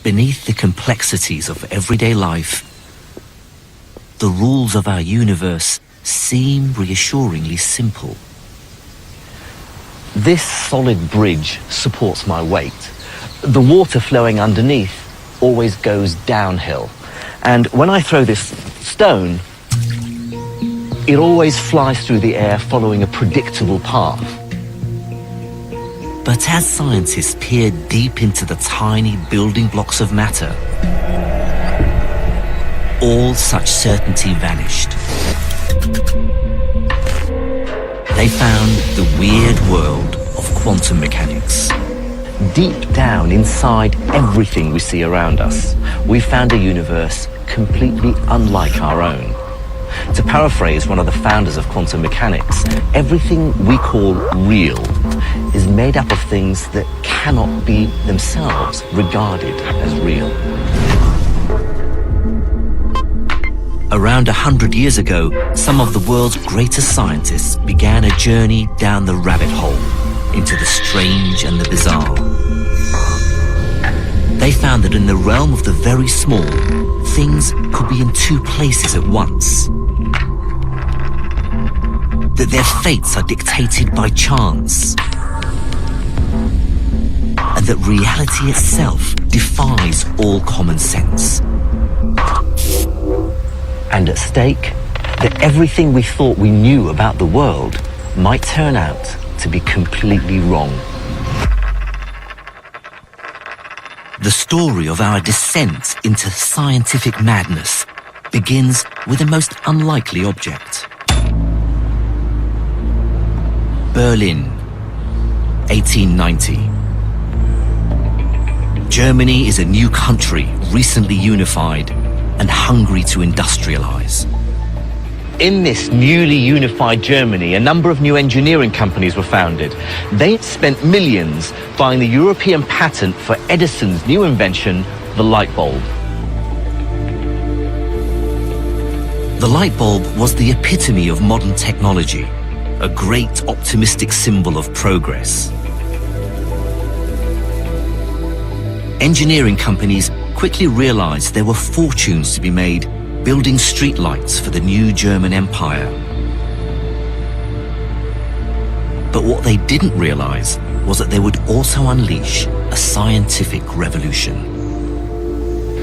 Beneath the complexities of everyday life, the rules of our universe seem reassuringly simple. This solid bridge supports my weight. The water flowing underneath always goes downhill. And when I throw this stone, it always flies through the air following a predictable path. But as scientists peered deep into the tiny building blocks of matter, all such certainty vanished. They found the weird world of quantum mechanics. Deep down inside everything we see around us, we found a universe completely unlike our own. To paraphrase one of the founders of quantum mechanics, everything we call real is made up of things that cannot be themselves regarded as real. Around 100 years ago, some of the world's greatest scientists began a journey down the rabbit hole into the strange and the bizarre. They found that in the realm of the very small, things could be in two places at once. That their fates are dictated by chance. And that reality itself defies all common sense. And at stake, that everything we thought we knew about the world might turn out to be completely wrong. The story of our descent into scientific madness begins with a most unlikely object. Berlin, 1890. Germany is a new country, recently unified and hungry to industrialize. In this newly unified Germany, a number of new engineering companies were founded. They had spent millions buying the European patent for Edison's new invention, the light bulb. The light bulb was the epitome of modern technology, a great optimistic symbol of progress. Engineering companies quickly realized there were fortunes to be made building streetlights for the new German Empire. But what they didn't realize was that they would also unleash a scientific revolution.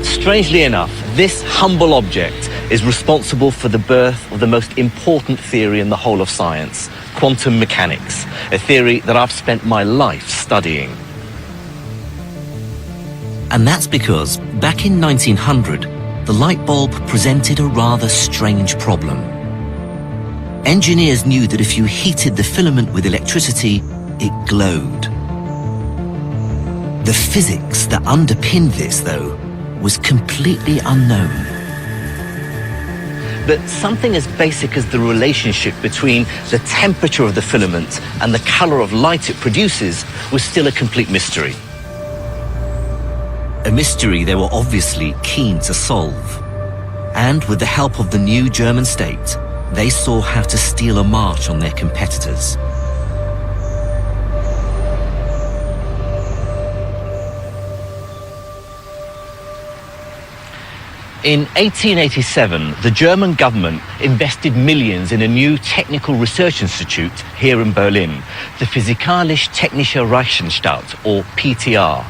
Strangely enough, this humble object is responsible for the birth of the most important theory in the whole of science, quantum mechanics, a theory that I've spent my life studying. And that's because back in 1900, the light bulb presented a rather strange problem. Engineers knew that if you heated the filament with electricity, it glowed. The physics that underpinned this, though, was completely unknown. But something as basic as the relationship between the temperature of the filament and the color of light it produces was still a complete mystery. A mystery they were obviously keen to solve. And with the help of the new German state, they saw how to steal a march on their competitors. In 1887, the German government invested millions in a new technical research institute here in Berlin, the Physikalisch-Technische Reichsanstalt, or PTR.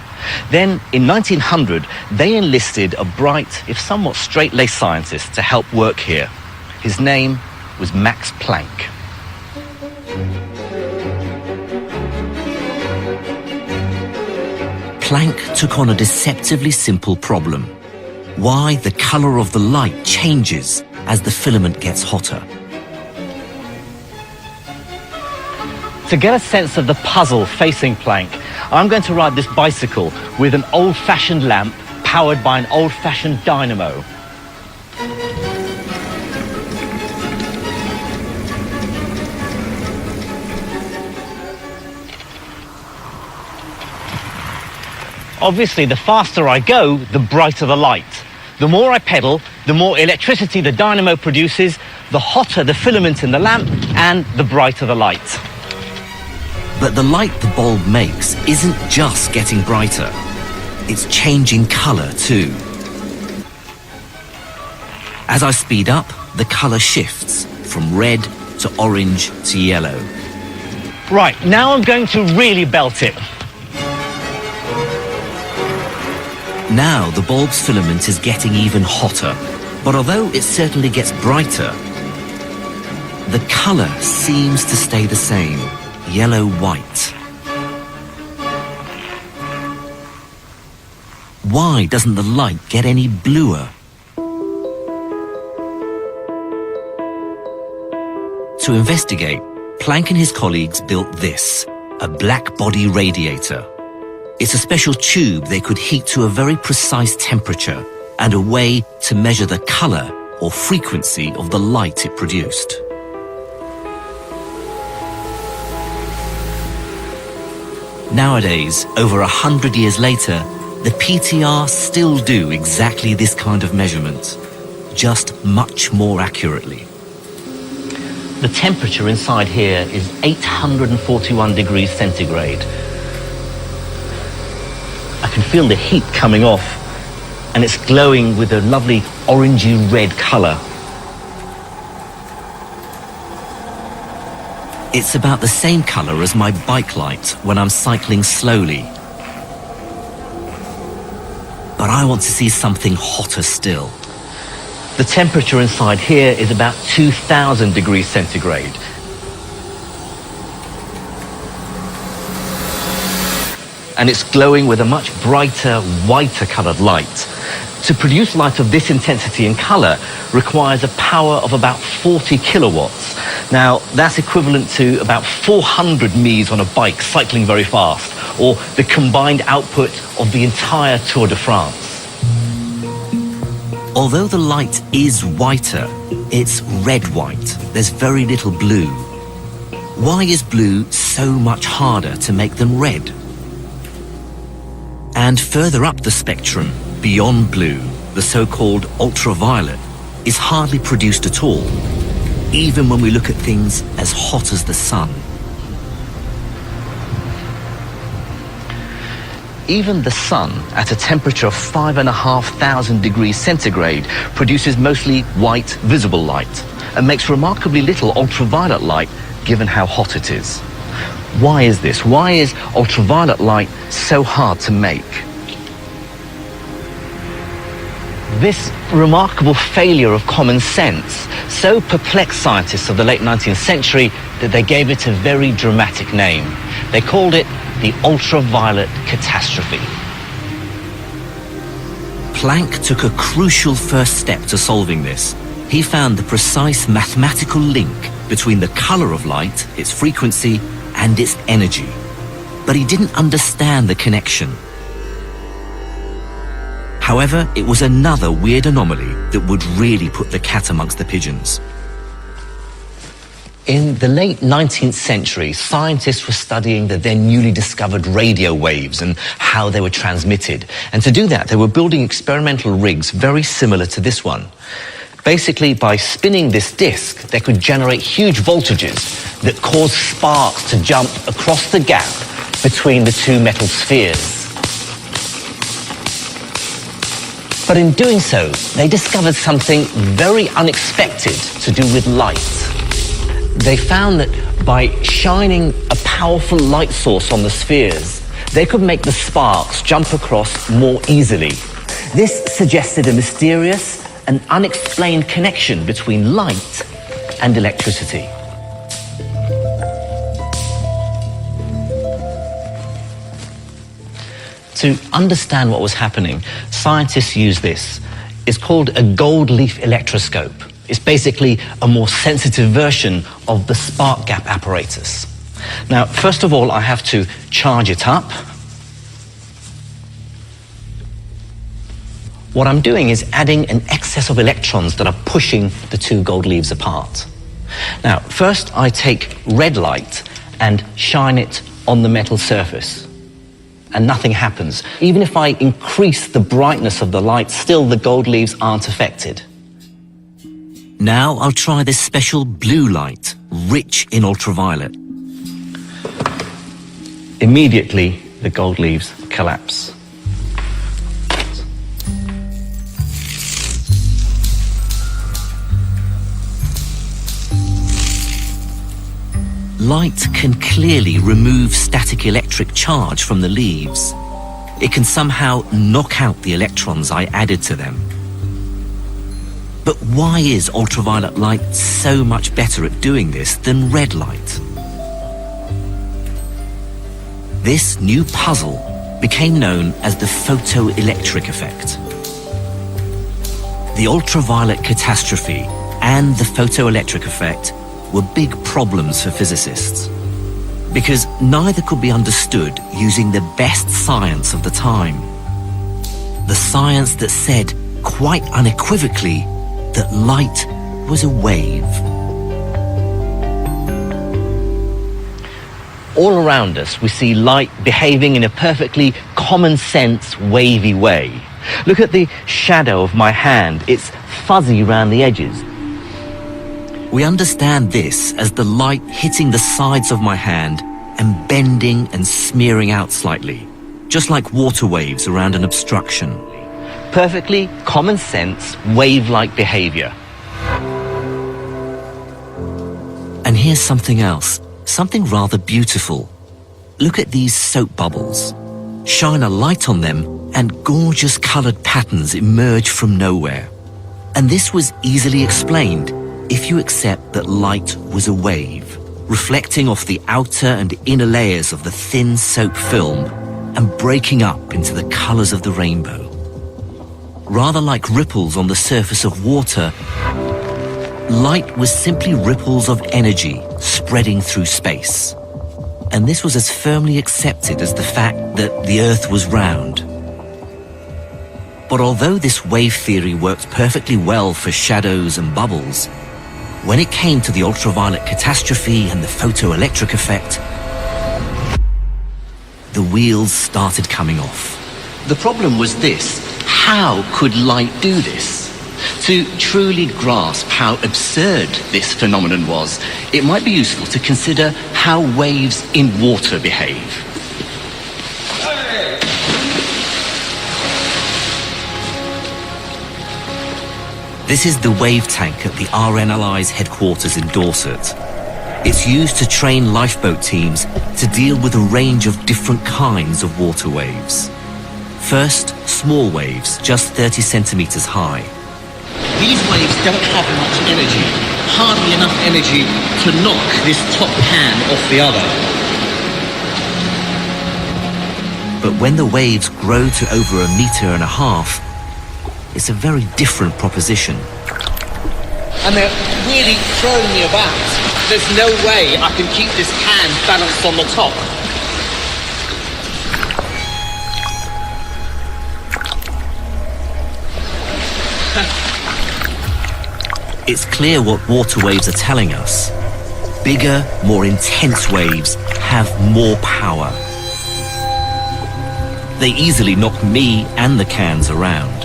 Then, in 1900, they enlisted a bright, if somewhat straight-laced scientist to help work here. His name was Max Planck. Planck took on a deceptively simple problem: why the color of the light changes as the filament gets hotter. To get a sense of the puzzle facing Planck, I'm going to ride this bicycle with an old-fashioned lamp powered by an old-fashioned dynamo. Obviously, the faster I go, the brighter the light. The more I pedal, the more electricity the dynamo produces, the hotter the filament in the lamp, and the brighter the light. But the light the bulb makes isn't just getting brighter. it's changing colour too. As I speed up, the colour shifts from red to orange to yellow. Right, now I'm going to really belt it. Now the bulb's filament is getting even hotter, but although it certainly gets brighter, the colour seems to stay the same, yellow-white. Why doesn't the light get any bluer? To investigate, Planck and his colleagues built this, a black body radiator. It's a special tube they could heat to a very precise temperature and a way to measure the colour or frequency of the light it produced. Nowadays, over 100 years later, the PTR still do exactly this kind of measurement, just much more accurately. The temperature inside here is 841 degrees centigrade. I can feel the heat coming off, and it's glowing with a lovely orangey red colour. It's about the same colour as my bike light when I'm cycling slowly. But I want to see something hotter still. The temperature inside here is about 2000 degrees centigrade. And it's glowing with a much brighter, whiter coloured light. To produce light of this intensity and colour requires a power of about 40 kilowatts. Now, that's equivalent to about 400 Ms on a bike cycling very fast, or the combined output of the entire Tour de France. Although the light is whiter, it's red-white. There's very little blue. Why is blue so much harder to make than red? And further up the spectrum, beyond blue, the so-called ultraviolet is hardly produced at all, even when we look at things as hot as the sun. Even the sun, at a temperature of 5,500 degrees centigrade, produces mostly white visible light and makes remarkably little ultraviolet light given how hot it is. Why is this? Why is ultraviolet light so hard to make? This remarkable failure of common sense so perplexed scientists of the late 19th century that they gave it a very dramatic name. They called it the ultraviolet catastrophe. Planck took a crucial first step to solving this. He found the precise mathematical link between the colour of light, its frequency, and its energy. But he didn't understand the connection. However, it was another weird anomaly that would really put the cat amongst the pigeons. In the late 19th century, scientists were studying the then newly discovered radio waves and how they were transmitted. And to do that, they were building experimental rigs very similar to this one. Basically, by spinning this disc, they could generate huge voltages that caused sparks to jump across the gap between the two metal spheres. But in doing so, they discovered something very unexpected to do with light. They found that by shining a powerful light source on the spheres, they could make the sparks jump across more easily. This suggested a mysterious and unexplained connection between light and electricity. To understand what was happening, scientists used this. It's called a gold leaf electroscope. It's basically a more sensitive version of the spark gap apparatus. Now, first of all, I have to charge it up. What I'm doing is adding an excess of electrons that are pushing the two gold leaves apart. Now, first I take red light and shine it on the metal surface, and nothing happens. Even if I increase the brightness of the light, still the gold leaves aren't affected. Now I'll try this special blue light, rich in ultraviolet. Immediately, the gold leaves collapse. light can clearly remove static electric charge from the leaves. It can somehow knock out the electrons I added to them. But why is ultraviolet light so much better at doing this than red light? This new puzzle became known as the photoelectric effect. The ultraviolet catastrophe and the photoelectric effect were big problems for physicists, because neither could be understood using the best science of the time. The science that said quite unequivocally that light was a wave. All around us, we see light behaving in a perfectly common sense, wavy way. Look at the shadow of my hand. It's fuzzy around the edges. We understand this as the light hitting the sides of my hand and bending and smearing out slightly, just like water waves around an obstruction. Perfectly common sense, wave-like behavior. And here's something else, something rather beautiful. Look at these soap bubbles. Shine a light on them and gorgeous colored patterns emerge from nowhere. And this was easily explained if you accept that light was a wave, reflecting off the outer and inner layers of the thin soap film and breaking up into the colors of the rainbow. Rather like ripples on the surface of water, light was simply ripples of energy spreading through space. And this was as firmly accepted as the fact that the Earth was round. But although this wave theory worked perfectly well for shadows and bubbles, when it came to the ultraviolet catastrophe and the photoelectric effect, the wheels started coming off. The problem was this: how could light do this? To truly grasp how absurd this phenomenon was, it might be useful to consider how waves in water behave. This is the wave tank at the RNLI's headquarters in Dorset. It's used to train lifeboat teams to deal with a range of different kinds of water waves. First, small waves, just 30 centimeters high. These waves don't have much energy, hardly enough energy to knock this top can off the other. But when the waves grow to over 1.5 meters, it's a very different proposition. And they're really throwing me about. There's no way I can keep this can balanced on the top. It's clear what water waves are telling us. Bigger, more intense waves have more power. They easily knock me and the cans around.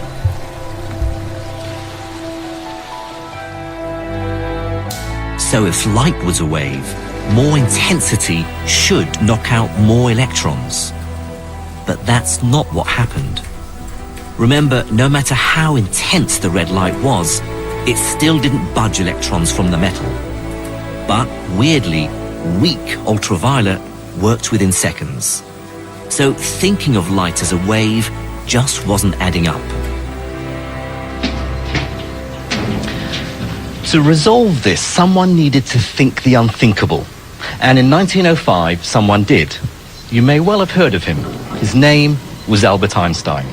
So if light was a wave, more intensity should knock out more electrons. But that's not what happened. Remember, no matter how intense the red light was, it still didn't budge electrons from the metal. But weirdly, weak ultraviolet worked within seconds. So thinking of light as a wave just wasn't adding up. To resolve this, someone needed to think the unthinkable. And in 1905, someone did. You may well have heard of him. His name was Albert Einstein.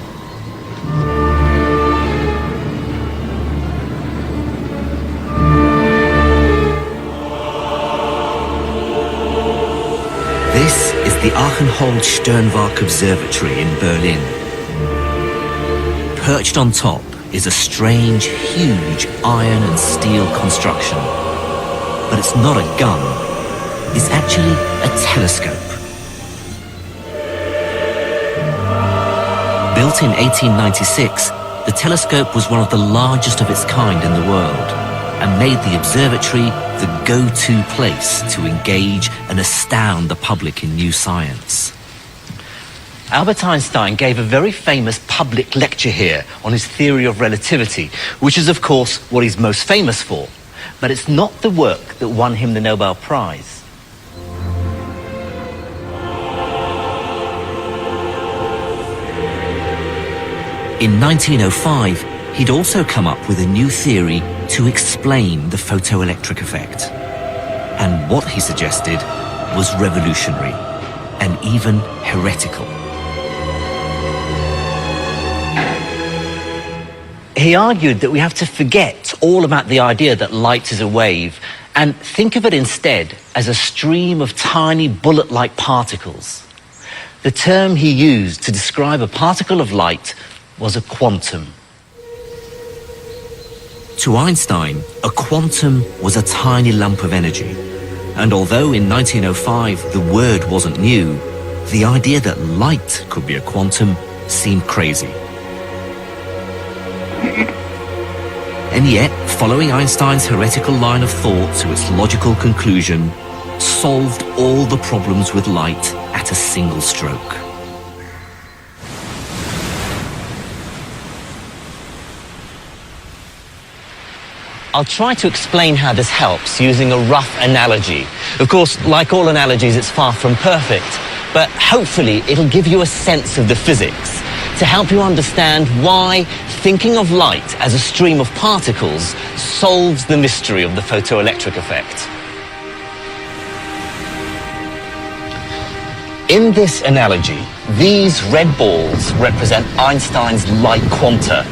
This is the Achenhold-Sternwarte Observatory in Berlin. Perched on top is a strange, huge iron and steel construction. But it's not a gun. It's actually a telescope. Built in 1896, the telescope was one of the largest of its kind in the world and made the observatory the go-to place to engage and astound the public in new science. Albert Einstein gave a very famous public lecture here on his theory of relativity, which is, of course, what he's most famous for. But it's not the work that won him the Nobel Prize. In 1905, he'd also come up with a new theory to explain the photoelectric effect. And what he suggested was revolutionary and even heretical. He argued that we have to forget all about the idea that light is a wave and think of it instead as a stream of tiny bullet-like particles. The term he used to describe a particle of light was a quantum. To Einstein, a quantum was a tiny lump of energy. And although in 1905 the word wasn't new, the idea that light could be a quantum seemed crazy. And yet, following Einstein's heretical line of thought to its logical conclusion, solved all the problems with light at a single stroke. I'll try to explain how this helps using a rough analogy. Of course, like all analogies, it's far from perfect, but hopefully it'll give you a sense of the physics to help you understand why thinking of light as a stream of particles solves the mystery of the photoelectric effect. In this analogy, these red balls represent Einstein's light quanta.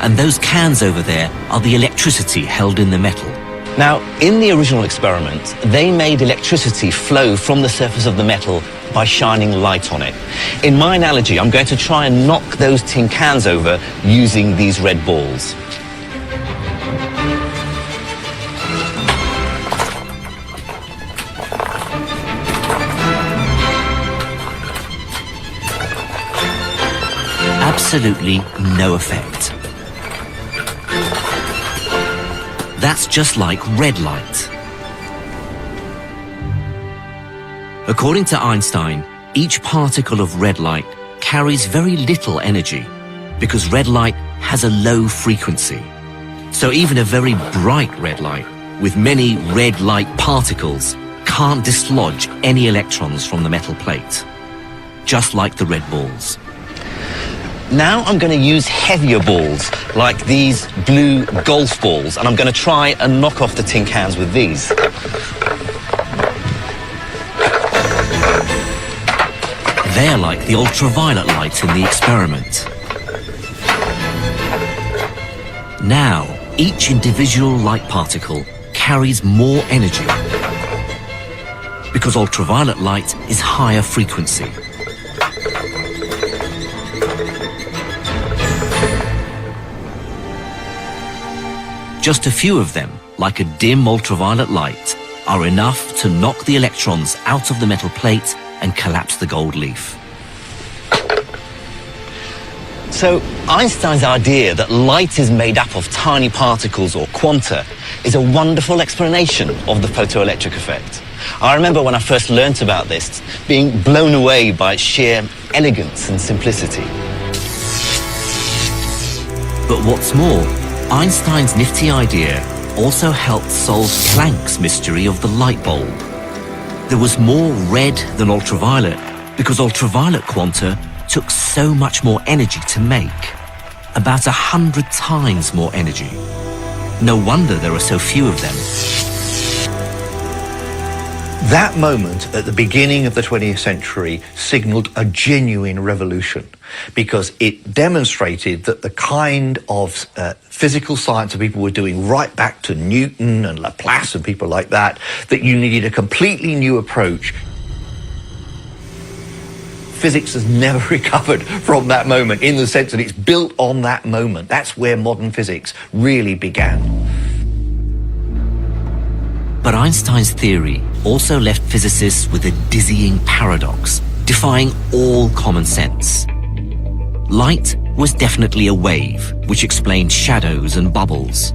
And those cans over there are the electricity held in the metal. Now, in the original experiment, they made electricity flow from the surface of the metal by shining light on it. In my analogy, I'm going to try and knock those tin cans over using these red balls. Absolutely no effect. That's just like red light. According to Einstein, each particle of red light carries very little energy because red light has a low frequency. So even a very bright red light with many red light particles can't dislodge any electrons from the metal plate, just like the red balls. Now I'm going to use heavier balls, like these blue golf balls, and I'm going to try and knock off the tin cans with these. They're like the ultraviolet light in the experiment. Now, each individual light particle carries more energy because ultraviolet light is higher frequency. Just a few of them, like a dim ultraviolet light, are enough to knock the electrons out of the metal plate and collapse the gold leaf. So Einstein's idea that light is made up of tiny particles or quanta is a wonderful explanation of the photoelectric effect. I remember when I first learnt about this, being blown away by its sheer elegance and simplicity. But what's more, Einstein's nifty idea also helped solve Planck's mystery of the light bulb. There was more red than ultraviolet because ultraviolet quanta took so much more energy to make, about 100 times more energy. No wonder there are so few of them. That moment at the beginning of the 20th century signaled a genuine revolution because it demonstrated that the kind of physical science that people were doing right back to Newton and Laplace and people like that, that you needed a completely new approach. Physics has never recovered from that moment in the sense that it's built on that moment. That's where modern physics really began. But Einstein's theory also left physicists with a dizzying paradox, defying all common sense. Light was definitely a wave, which explained shadows and bubbles.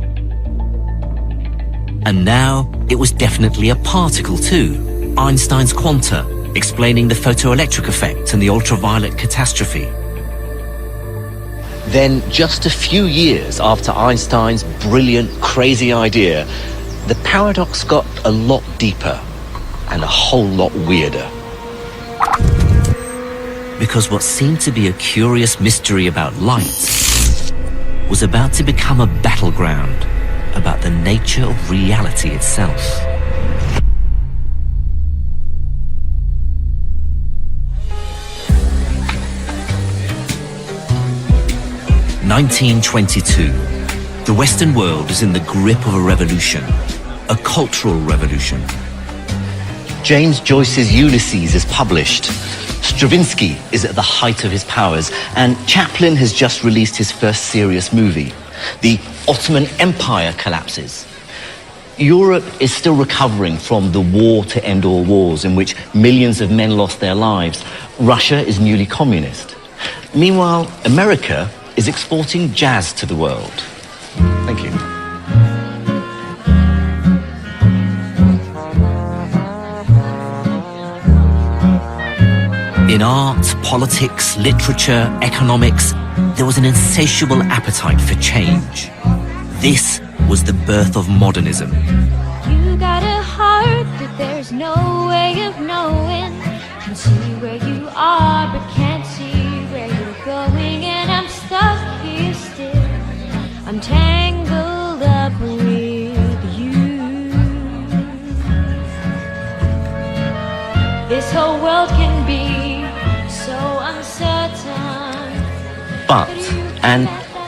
And now it was definitely a particle too, Einstein's quanta, explaining the photoelectric effect and the ultraviolet catastrophe. Then, just a few years after Einstein's brilliant, crazy idea, the paradox got a lot deeper and a whole lot weirder. because what seemed to be a curious mystery about light was about to become a battleground about the nature of reality itself. (1922). The Western world is in the grip of a revolution, a cultural revolution. James Joyce's Ulysses is published. Stravinsky is at the height of his powers, and Chaplin has just released his first serious movie. The Ottoman Empire collapses. Europe is still recovering from the war to end all wars, in which millions of men lost their lives. Russia is newly communist. Meanwhile, America is exporting jazz to the world. Thank you. In art, politics, literature, economics, there was an insatiable appetite for change. This was the birth of modernism. You got a heart that there's no way of knowing. Can see where you are, but can't see where you're going. And I'm stuck here still. I'm tangled up with you. This whole world can be so uncertain. But, and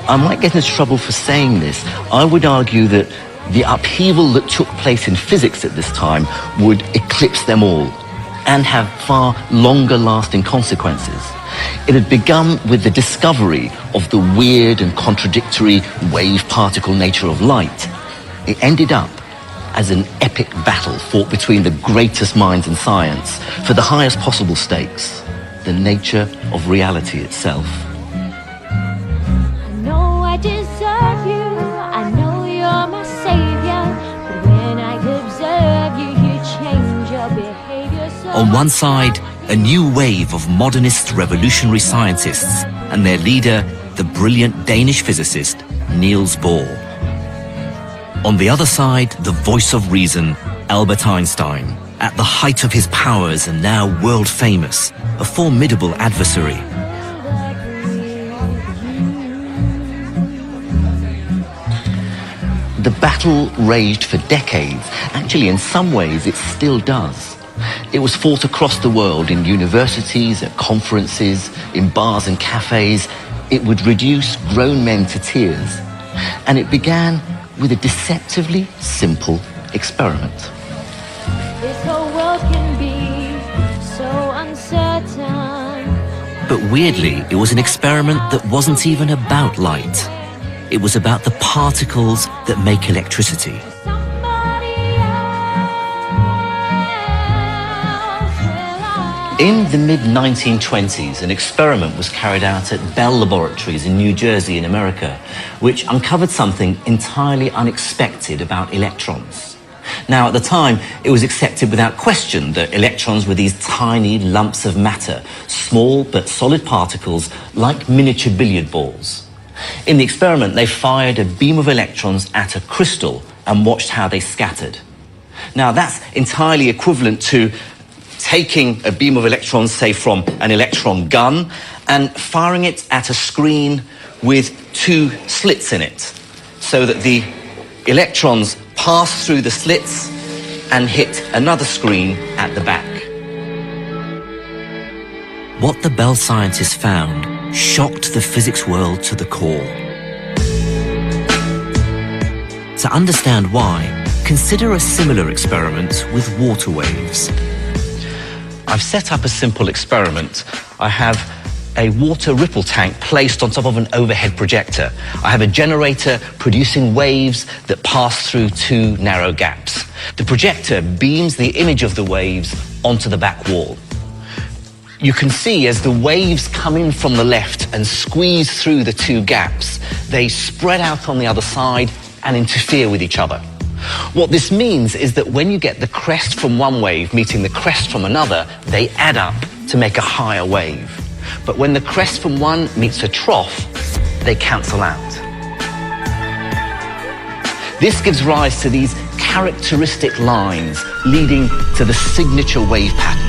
I might get into trouble for saying this, I would argue that the upheaval that took place in physics at this time would eclipse them all and have far longer lasting consequences. It had begun with the discovery of the weird and contradictory wave-particle nature of light. It ended up as an epic battle fought between the greatest minds in science for the highest possible stakes, the nature of reality itself. I know I deserve you, I know you're my savior, but when I observe you, you change your behavior. So On one side, a new wave of modernist revolutionary scientists and their leader, the brilliant Danish physicist Niels Bohr. On the other side, the voice of reason, Albert Einstein, at the height of his powers and now world famous, a formidable adversary. The battle raged for decades. Actually, in some ways, it still does. It was fought across the world in universities, at conferences, in bars and cafes. It would reduce grown men to tears. And it began with a deceptively simple experiment. this whole world can be so uncertain. But weirdly, it was an experiment that wasn't even about light. It was about the particles that make electricity. Somebody else will I. In the mid-1920s, an experiment was carried out at Bell Laboratories in New Jersey in America, which uncovered something entirely unexpected about electrons. Now, at the time, it was accepted without question that electrons were these tiny lumps of matter, small but solid particles like miniature billiard balls. In the experiment, they fired a beam of electrons at a crystal and watched how they scattered. Now, that's entirely equivalent to taking a beam of electrons, say from an electron gun, and firing it at a screen with two slits in it, so that the electrons pass through the slits and hit another screen at the back. What the Bell scientists found shocked the physics world to the core. To understand why, consider a similar experiment with water waves. I've set up a simple experiment. I have a water ripple tank placed on top of an overhead projector. I have a generator producing waves that pass through two narrow gaps. The projector beams the image of the waves onto the back wall. You can see as the waves come in from the left and squeeze through the two gaps, they spread out on the other side and interfere with each other. What this means is that when you get the crest from one wave meeting the crest from another, they add up to make a higher wave. But when the crest from one meets a trough, they cancel out. This gives rise to these characteristic lines leading to the signature wave pattern.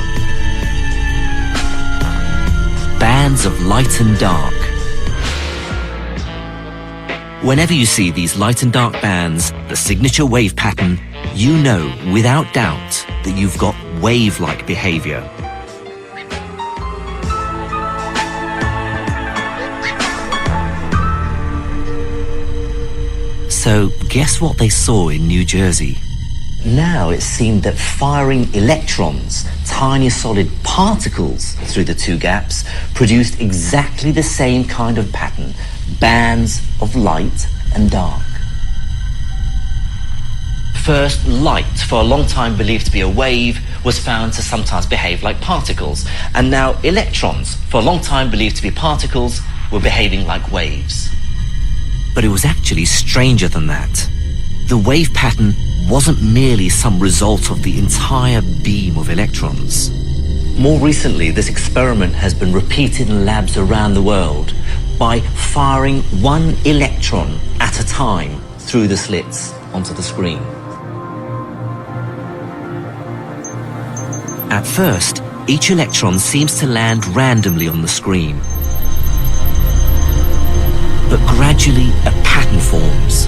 bands of light and dark. Whenever you see these light and dark bands, the signature wave pattern, you know without doubt that you've got wave-like behavior. So, guess what they saw in New Jersey? Now it seemed that firing electrons, tiny solid particles, through the two gaps produced exactly the same kind of pattern, bands of light and dark. First, light, for a long time believed to be a wave, was found to sometimes behave like particles. And now electrons, for a long time believed to be particles, were behaving like waves. But it was actually stranger than that. The wave pattern wasn't merely some result of the entire beam of electrons. More recently, this experiment has been repeated in labs around the world by firing one electron at a time through the slits onto the screen. At first, each electron seems to land randomly on the screen. But gradually, a pattern forms.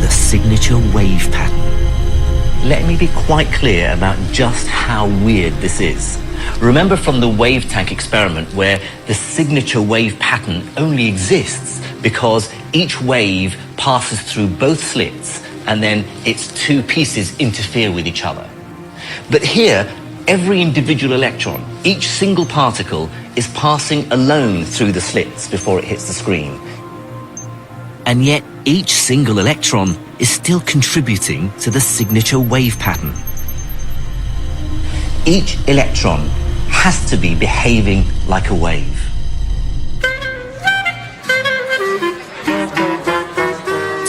The signature wave pattern. Let me be quite clear about just how weird this is. Remember from the wave tank experiment where the signature wave pattern only exists because each wave passes through both slits and then its two pieces interfere with each other. But here, every individual electron, each single particle, is passing alone through the slits before it hits the screen. And yet, each single electron is still contributing to the signature wave pattern. Each electron has to be behaving like a wave.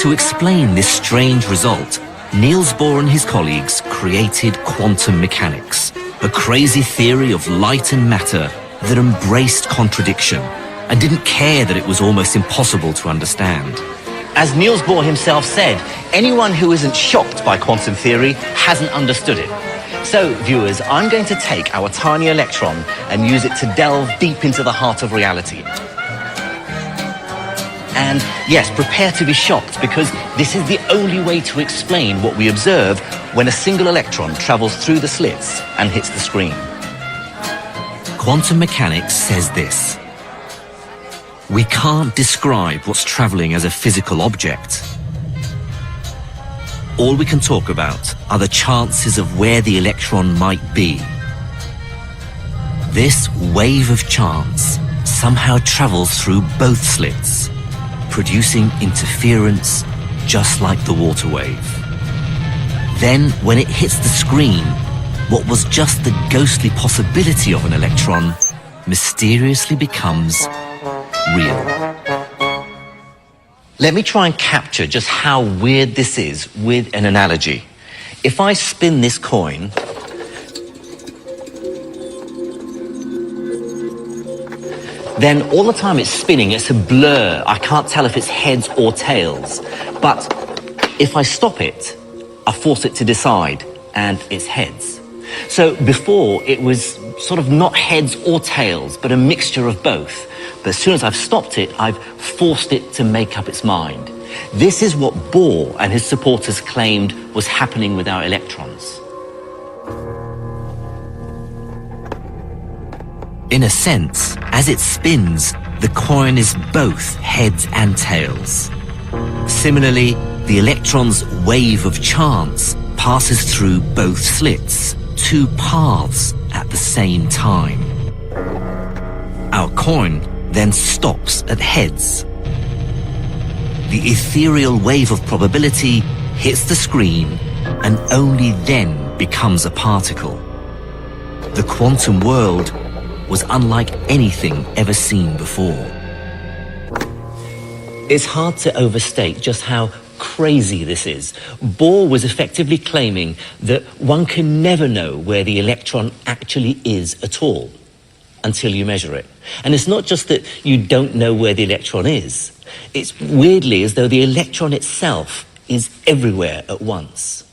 To explain this strange result, Niels Bohr and his colleagues created quantum mechanics, a crazy theory of light and matter that embraced contradiction and didn't care that it was almost impossible to understand. As Niels Bohr himself said, anyone who isn't shocked by quantum theory hasn't understood it. So, viewers, I'm going to take our tiny electron and use it to delve deep into the heart of reality. And yes, prepare to be shocked, because this is the only way to explain what we observe when a single electron travels through the slits and hits the screen. Quantum mechanics says this: we can't describe what's traveling as a physical object. All we can talk about are the chances of where the electron might be. This wave of chance somehow travels through both slits, producing interference just like the water wave. Then, when it hits the screen, what was just the ghostly possibility of an electron mysteriously becomes real. Let me try and capture just how weird this is with an analogy. If I spin this coin, then all the time it's spinning, it's a blur. I can't tell if it's heads or tails. But if I stop it, I force it to decide, and it's heads. So before, it was sort of not heads or tails, but a mixture of both. But as soon as I've stopped it, I've forced it to make up its mind. This is what Bohr and his supporters claimed was happening with our electrons. In a sense, as it spins, the coin is both heads and tails. Similarly, the electron's wave of chance passes through both slits, two paths at the same time. Our coin then stops at heads. The ethereal wave of probability hits the screen and only then becomes a particle. The quantum world was unlike anything ever seen before. It's hard to overstate just how crazy this is. Bohr was effectively claiming that one can never know where the electron actually is at all until you measure it. And it's not just that you don't know where the electron is. It's weirdly as though the electron itself is everywhere at once.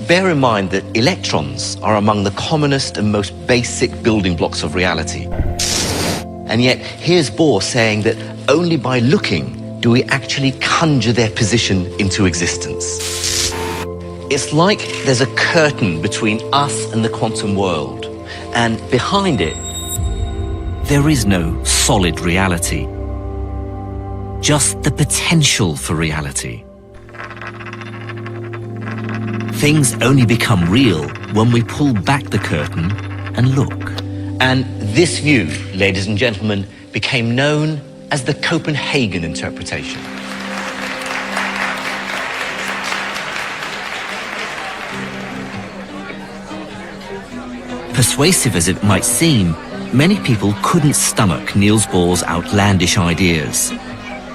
Bear in mind that electrons are among the commonest and most basic building blocks of reality. And yet, here's Bohr saying that only by looking do we actually conjure their position into existence. It's like there's a curtain between us and the quantum world, and behind it, there is no solid reality, just the potential for reality. Things only become real when we pull back the curtain and look. And this view, ladies and gentlemen, became known as the Copenhagen interpretation. Persuasive as it might seem, many people couldn't stomach Niels Bohr's outlandish ideas.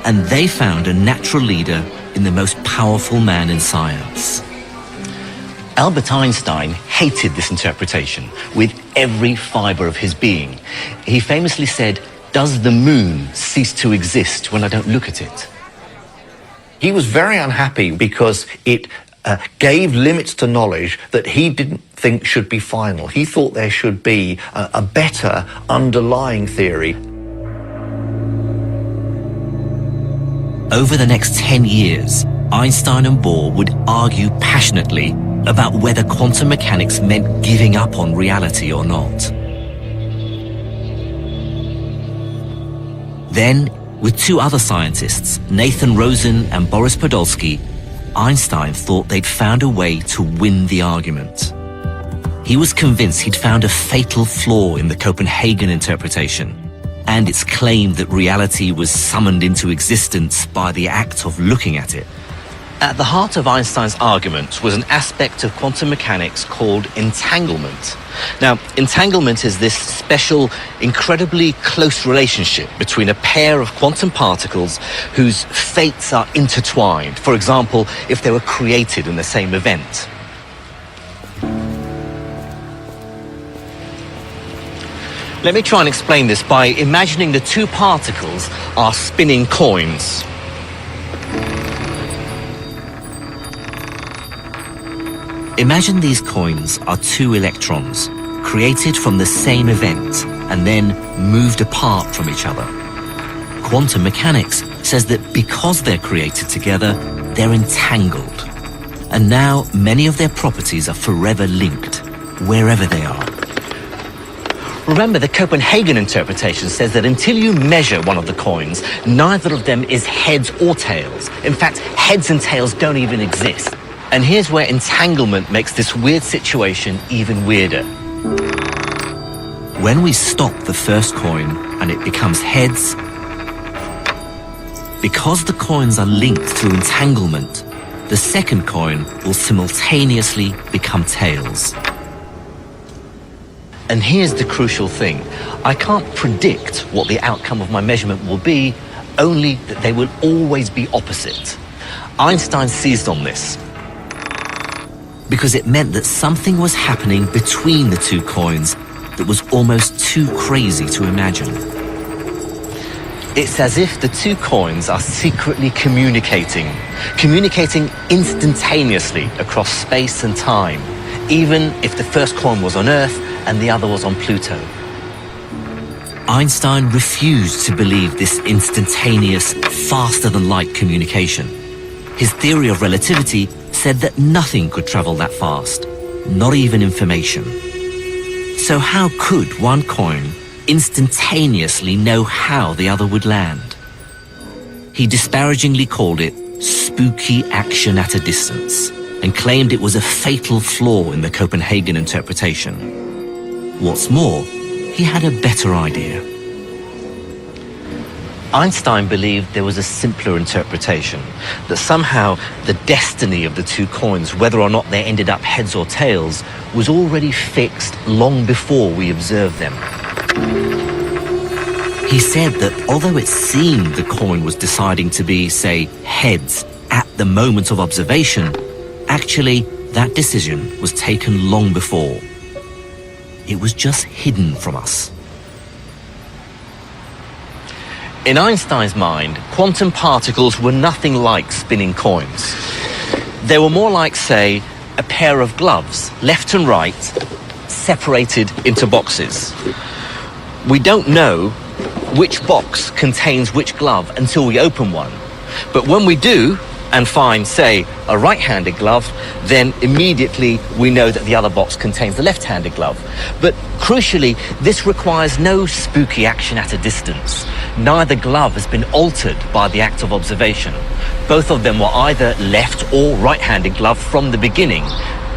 And they found a natural leader in the most powerful man in science. Albert Einstein hated this interpretation with every fibre of his being. He famously said, "Does the moon cease to exist when I don't look at it?" He was very unhappy because it gave limits to knowledge that he didn't think should be final. He thought there should be a better underlying theory. Over the next 10 years, Einstein and Bohr would argue passionately about whether quantum mechanics meant giving up on reality or not. Then, with two other scientists, Nathan Rosen and Boris Podolsky, Einstein thought they'd found a way to win the argument. He was convinced he'd found a fatal flaw in the Copenhagen interpretation, and its claim that reality was summoned into existence by the act of looking at it. At the heart of Einstein's argument was an aspect of quantum mechanics called entanglement. Now, entanglement is this special, incredibly close relationship between a pair of quantum particles whose fates are intertwined. For example, if they were created in the same event. Let me try and explain this by imagining the two particles are spinning coins. Imagine these coins are two electrons, created from the same event and then moved apart from each other. Quantum mechanics says that because they're created together, they're entangled. And now many of their properties are forever linked, wherever they are. Remember, the Copenhagen interpretation says that until you measure one of the coins, neither of them is heads or tails. In fact, heads and tails don't even exist. And here's where entanglement makes this weird situation even weirder. When we stop the first coin and it becomes heads, because the coins are linked through entanglement, the second coin will simultaneously become tails. And here's the crucial thing. I can't predict what the outcome of my measurement will be, only that they will always be opposite. Einstein seized on this because it meant that something was happening between the two coins that was almost too crazy to imagine. It's as if the two coins are secretly communicating instantaneously across space and time, even if the first coin was on Earth and the other was on Pluto. Einstein refused to believe this instantaneous, faster-than-light communication. His theory of relativity said that nothing could travel that fast, not even information. So how could one coin instantaneously know how the other would land? He disparagingly called it spooky action at a distance and claimed it was a fatal flaw in the Copenhagen interpretation. What's more, he had a better idea. Einstein believed there was a simpler interpretation, that somehow the destiny of the two coins, whether or not they ended up heads or tails, was already fixed long before we observed them. He said that although it seemed the coin was deciding to be, say, heads at the moment of observation, actually that decision was taken long before. It was just hidden from us. In Einstein's mind, quantum particles were nothing like spinning coins. They were more like, say, a pair of gloves, left and right, separated into boxes. We don't know which box contains which glove until we open one. But when we do, and find, say, a right-handed glove, then immediately we know that the other box contains the left-handed glove. But crucially, this requires no spooky action at a distance. Neither glove has been altered by the act of observation. Both of them were either left or right-handed glove from the beginning,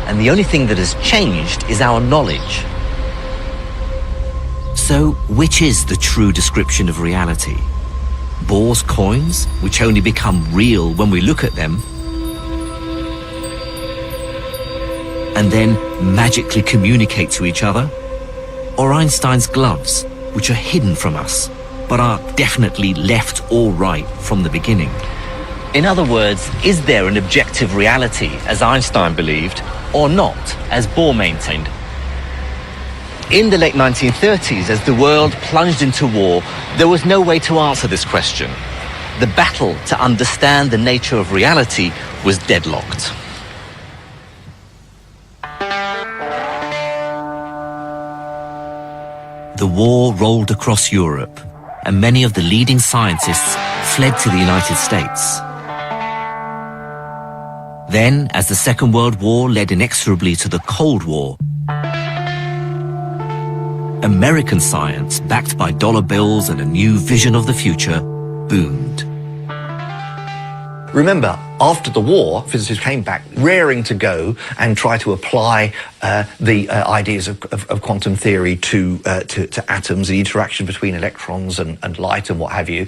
and the only thing that has changed is our knowledge. So, which is the true description of reality? Bohr's coins, which only become real when we look at them, and then magically communicate to each other? Or Einstein's gloves, which are hidden from us, but are definitely left or right from the beginning? In other words, is there an objective reality, as Einstein believed, or not, as Bohr maintained? In the late 1930s, as the world plunged into war, there was no way to answer this question. The battle to understand the nature of reality was deadlocked. The war rolled across Europe, and many of the leading scientists fled to the United States. Then, as the Second World War led inexorably to the Cold War, American science, backed by dollar bills and a new vision of the future, boomed. Remember, after the war, physicists came back raring to go and try to apply the ideas of quantum theory to atoms, the interaction between electrons and light and what have you.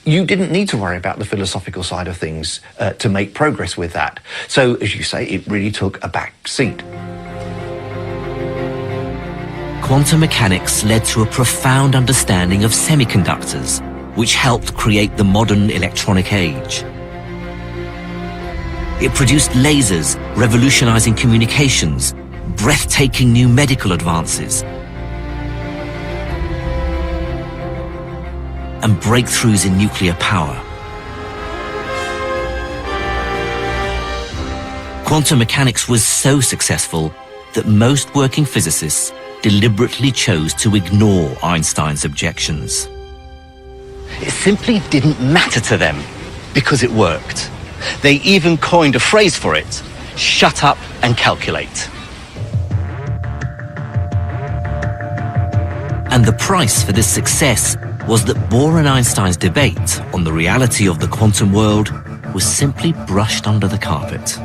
You didn't need to worry about the philosophical side of things to make progress with that. So, as you say, it really took a back seat. Quantum mechanics led to a profound understanding of semiconductors, which helped create the modern electronic age. It produced lasers, revolutionizing communications, breathtaking new medical advances, and breakthroughs in nuclear power. Quantum mechanics was so successful that most working physicists deliberately chose to ignore Einstein's objections. It simply didn't matter to them because it worked. They even coined a phrase for it: shut up and calculate. And the price for this success was that Bohr and Einstein's debate on the reality of the quantum world was simply brushed under the carpet.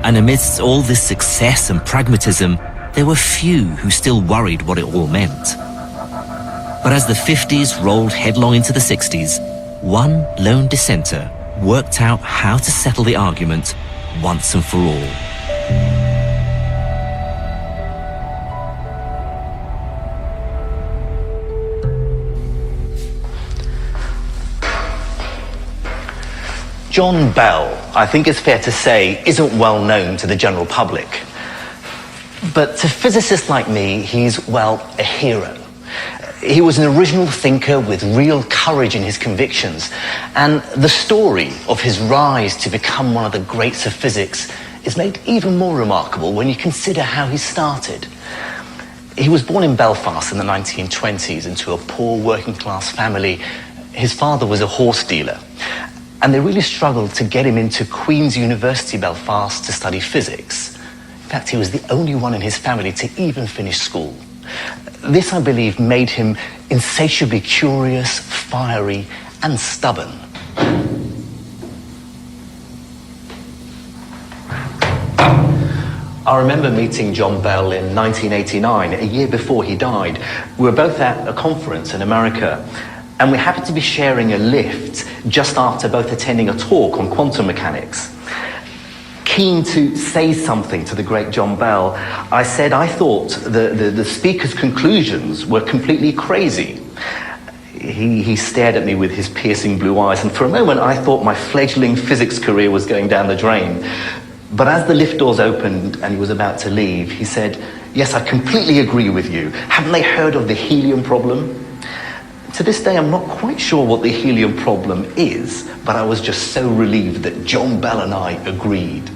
And amidst all this success and pragmatism, there were few who still worried what it all meant. But as the 50s rolled headlong into the 60s, one lone dissenter worked out how to settle the argument once and for all. John Bell, I think it's fair to say, isn't well known to the general public. But to physicists like me, he's, well, a hero. He was an original thinker with real courage in his convictions, and the story of his rise to become one of the greats of physics is made even more remarkable when you consider how he started. He was born in Belfast in the 1920s into a poor working-class family. His father was a horse dealer, and they really struggled to get him into Queen's University Belfast to study physics. In fact, he was the only one in his family to even finish school. This, I believe, made him insatiably curious, fiery, and stubborn. I remember meeting John Bell in 1989, a year before he died. We were both at a conference in America, and we happened to be sharing a lift just after both attending a talk on quantum mechanics. Keen to say something to the great John Bell, I said I thought the speaker's conclusions were completely crazy. He stared at me with his piercing blue eyes, and for a moment I thought my fledgling physics career was going down the drain. But as the lift doors opened and he was about to leave, he said, "Yes, I completely agree with you. Haven't they heard of the helium problem?" To this day, I'm not quite sure what the helium problem is, but I was just so relieved that John Bell and I agreed.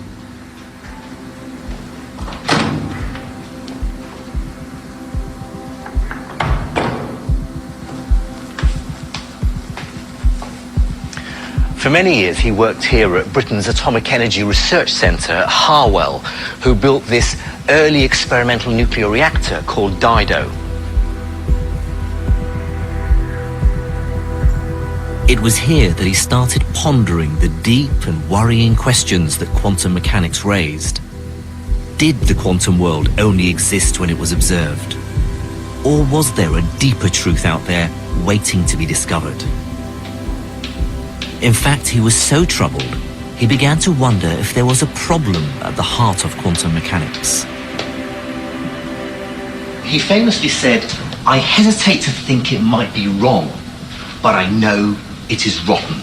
For many years, he worked here at Britain's Atomic Energy Research Centre at Harwell, who built this early experimental nuclear reactor called Dido. It was here that he started pondering the deep and worrying questions that quantum mechanics raised. Did the quantum world only exist when it was observed? Or was there a deeper truth out there waiting to be discovered? In fact, he was so troubled, he began to wonder if there was a problem at the heart of quantum mechanics. He famously said, "I hesitate to think it might be wrong, but I know it is rotten."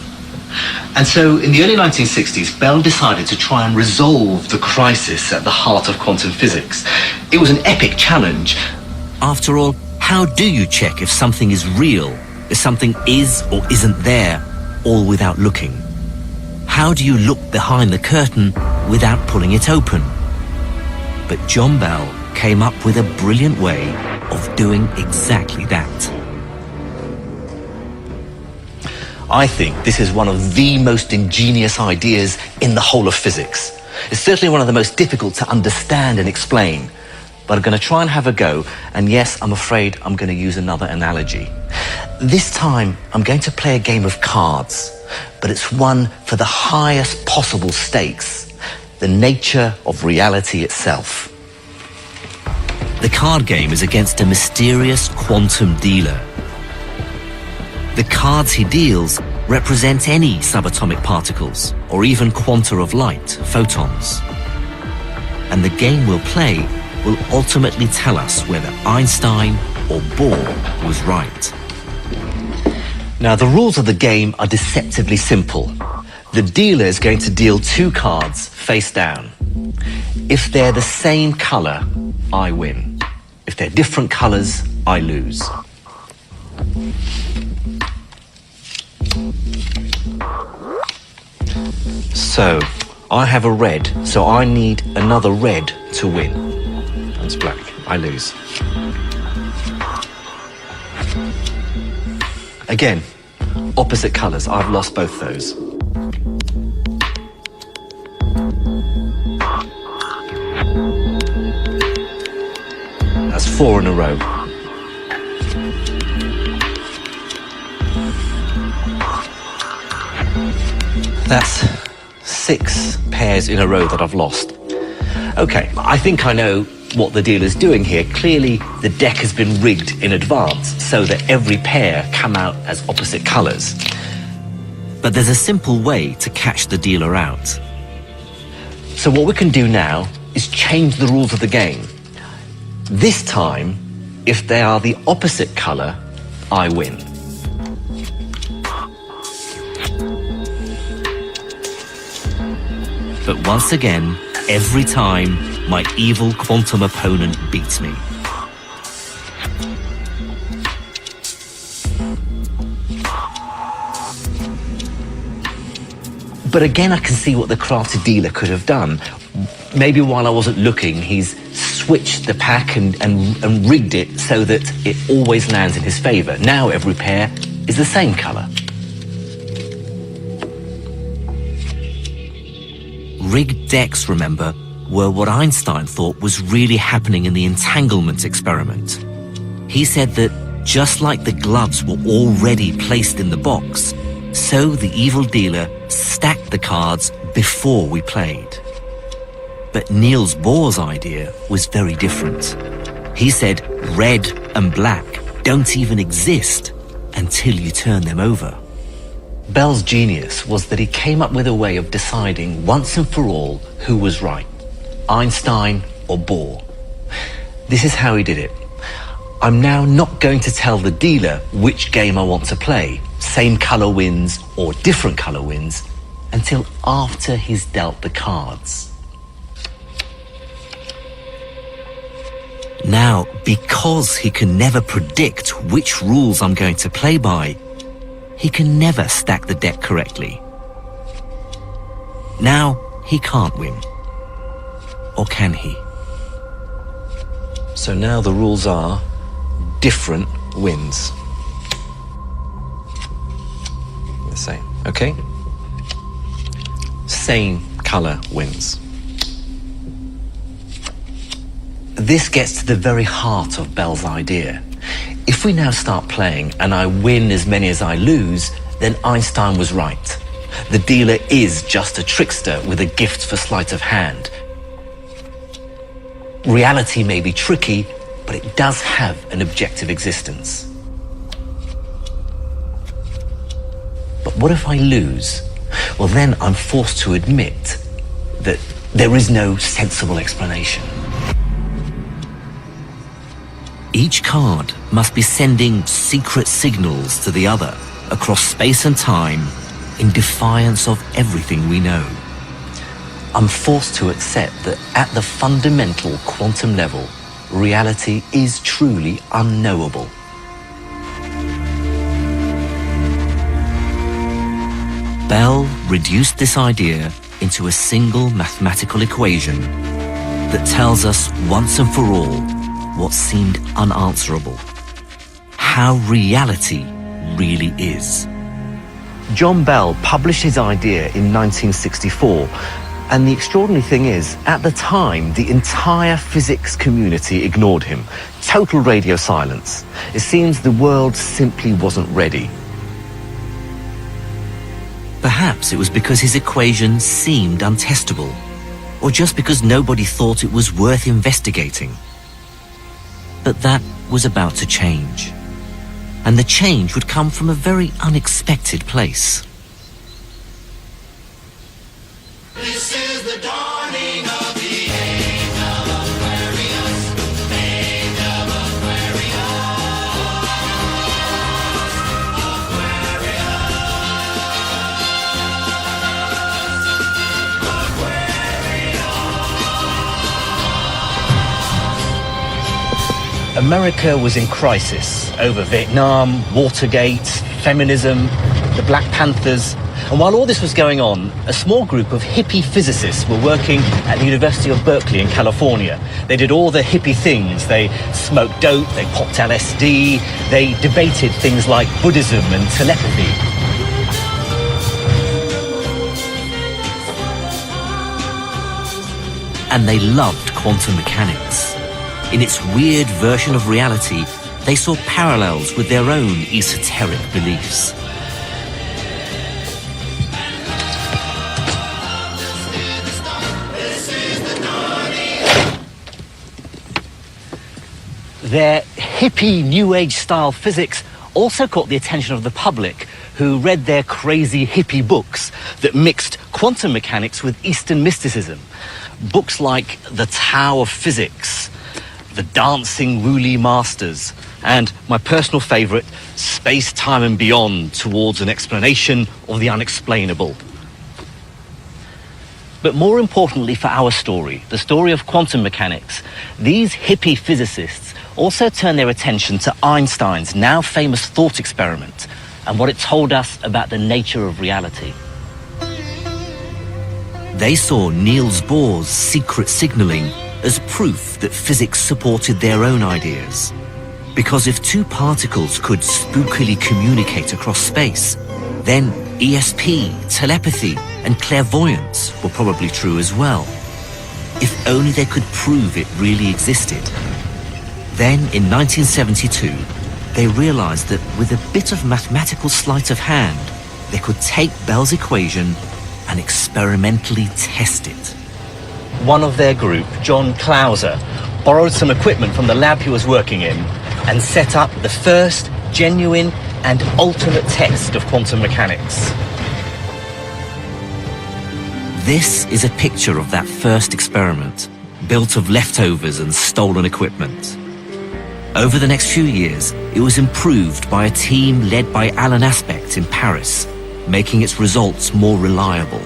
And so in the early 1960s, Bell decided to try and resolve the crisis at the heart of quantum physics. It was an epic challenge. After all, how do you check if something is real, if something is or isn't there, all without looking? How do you look behind the curtain without pulling it open? But John Bell came up with a brilliant way of doing exactly that. I think this is one of the most ingenious ideas in the whole of physics. It's certainly one of the most difficult to understand and explain. But I'm going to try and have a go, and yes, I'm afraid I'm going to use another analogy. This time, I'm going to play a game of cards, but it's one for the highest possible stakes, the nature of reality itself. The card game is against a mysterious quantum dealer. The cards he deals represent any subatomic particles, or even quanta of light, photons. And the game we'll play will ultimately tell us whether Einstein or Bohr was right. Now, the rules of the game are deceptively simple. The dealer is going to deal 2 cards face down. If they're the same colour, I win. If they're different colours, I lose. So, I have a red, so I need another red to win. That's black. I lose. Again, opposite colours. I've lost both those. That's 4 in a row. That's 6 pairs in a row that I've lost. Okay, I think I know what the dealer's doing here. Clearly, the deck has been rigged in advance so that every pair come out as opposite colours. But there's a simple way to catch the dealer out. So what we can do now is change the rules of the game. This time, if they are the opposite colour, I win. But once again, every time, my evil quantum opponent beats me. But again, I can see what the crafty dealer could have done. Maybe while I wasn't looking, he's switched the pack and rigged it so that it always lands in his favour. Now every pair is the same colour. Rigged decks, remember, were what Einstein thought was really happening in the entanglement experiment. He said that just like the gloves were already placed in the box, so the evil dealer stacked the cards before we played. But Niels Bohr's idea was very different. He said red and black don't even exist until you turn them over. Bell's genius was that he came up with a way of deciding once and for all who was right, Einstein or Bohr. This is how he did it. I'm now not going to tell the dealer which game I want to play, same colour wins or different colour wins, until after he's dealt the cards. Now Now, because he can never predict which rules I'm going to play by, he can never stack the deck correctly. Now, he can't win. Or can he? So now the rules are different wins. The same, okay? Same color wins. This gets to the very heart of Bell's idea. If we now start playing and I win as many as I lose, then Einstein was right. The dealer is just a trickster with a gift for sleight of hand. Reality may be tricky, but it does have an objective existence. But what if I lose? Well, then I'm forced to admit that there is no sensible explanation. Each card must be sending secret signals to the other across space and time in defiance of everything we know. I'm forced to accept that at the fundamental quantum level, reality is truly unknowable. Bell reduced this idea into a single mathematical equation that tells us once and for all what seemed unanswerable: how reality really is. John Bell published his idea in 1964, and the extraordinary thing is, at the time, the entire physics community ignored him. Total radio silence. It seems the world simply wasn't ready. Perhaps it was because his equation seemed untestable, or just because nobody thought it was worth investigating. But that was about to change. And the change would come from a very unexpected place. This is the dawning of the age of Aquarius, age of America was in crisis over Vietnam, Watergate, feminism, the Black Panthers. And while all this was going on, a small group of hippie physicists were working at the University of Berkeley in California. They did all the hippie things. They smoked dope, they popped LSD, they debated things like Buddhism and telepathy. And they loved quantum mechanics. In its weird version of reality, they saw parallels with their own esoteric beliefs. Their hippie New Age style physics also caught the attention of the public, who read their crazy hippie books that mixed quantum mechanics with Eastern mysticism. Books like The Tao of Physics, The Dancing Wooly Masters, and my personal favorite, Space, Time and Beyond, Towards an Explanation of the Unexplainable. But more importantly for our story, the story of quantum mechanics, these hippie physicists also turned their attention to Einstein's now famous thought experiment and what it told us about the nature of reality. They saw Niels Bohr's secret signaling as proof that physics supported their own ideas. Because if two particles could spookily communicate across space, then ESP, telepathy, and clairvoyance were probably true as well. If only they could prove it really existed. Then, in 1972, they realized that with a bit of mathematical sleight of hand, they could take Bell's equation and experimentally test it. One of their group, John Clauser, borrowed some equipment from the lab he was working in and set up the first genuine and ultimate test of quantum mechanics. This is a picture of that first experiment, built of leftovers and stolen equipment. Over the next few years, it was improved by a team led by Alan Aspect in Paris, making its results more reliable.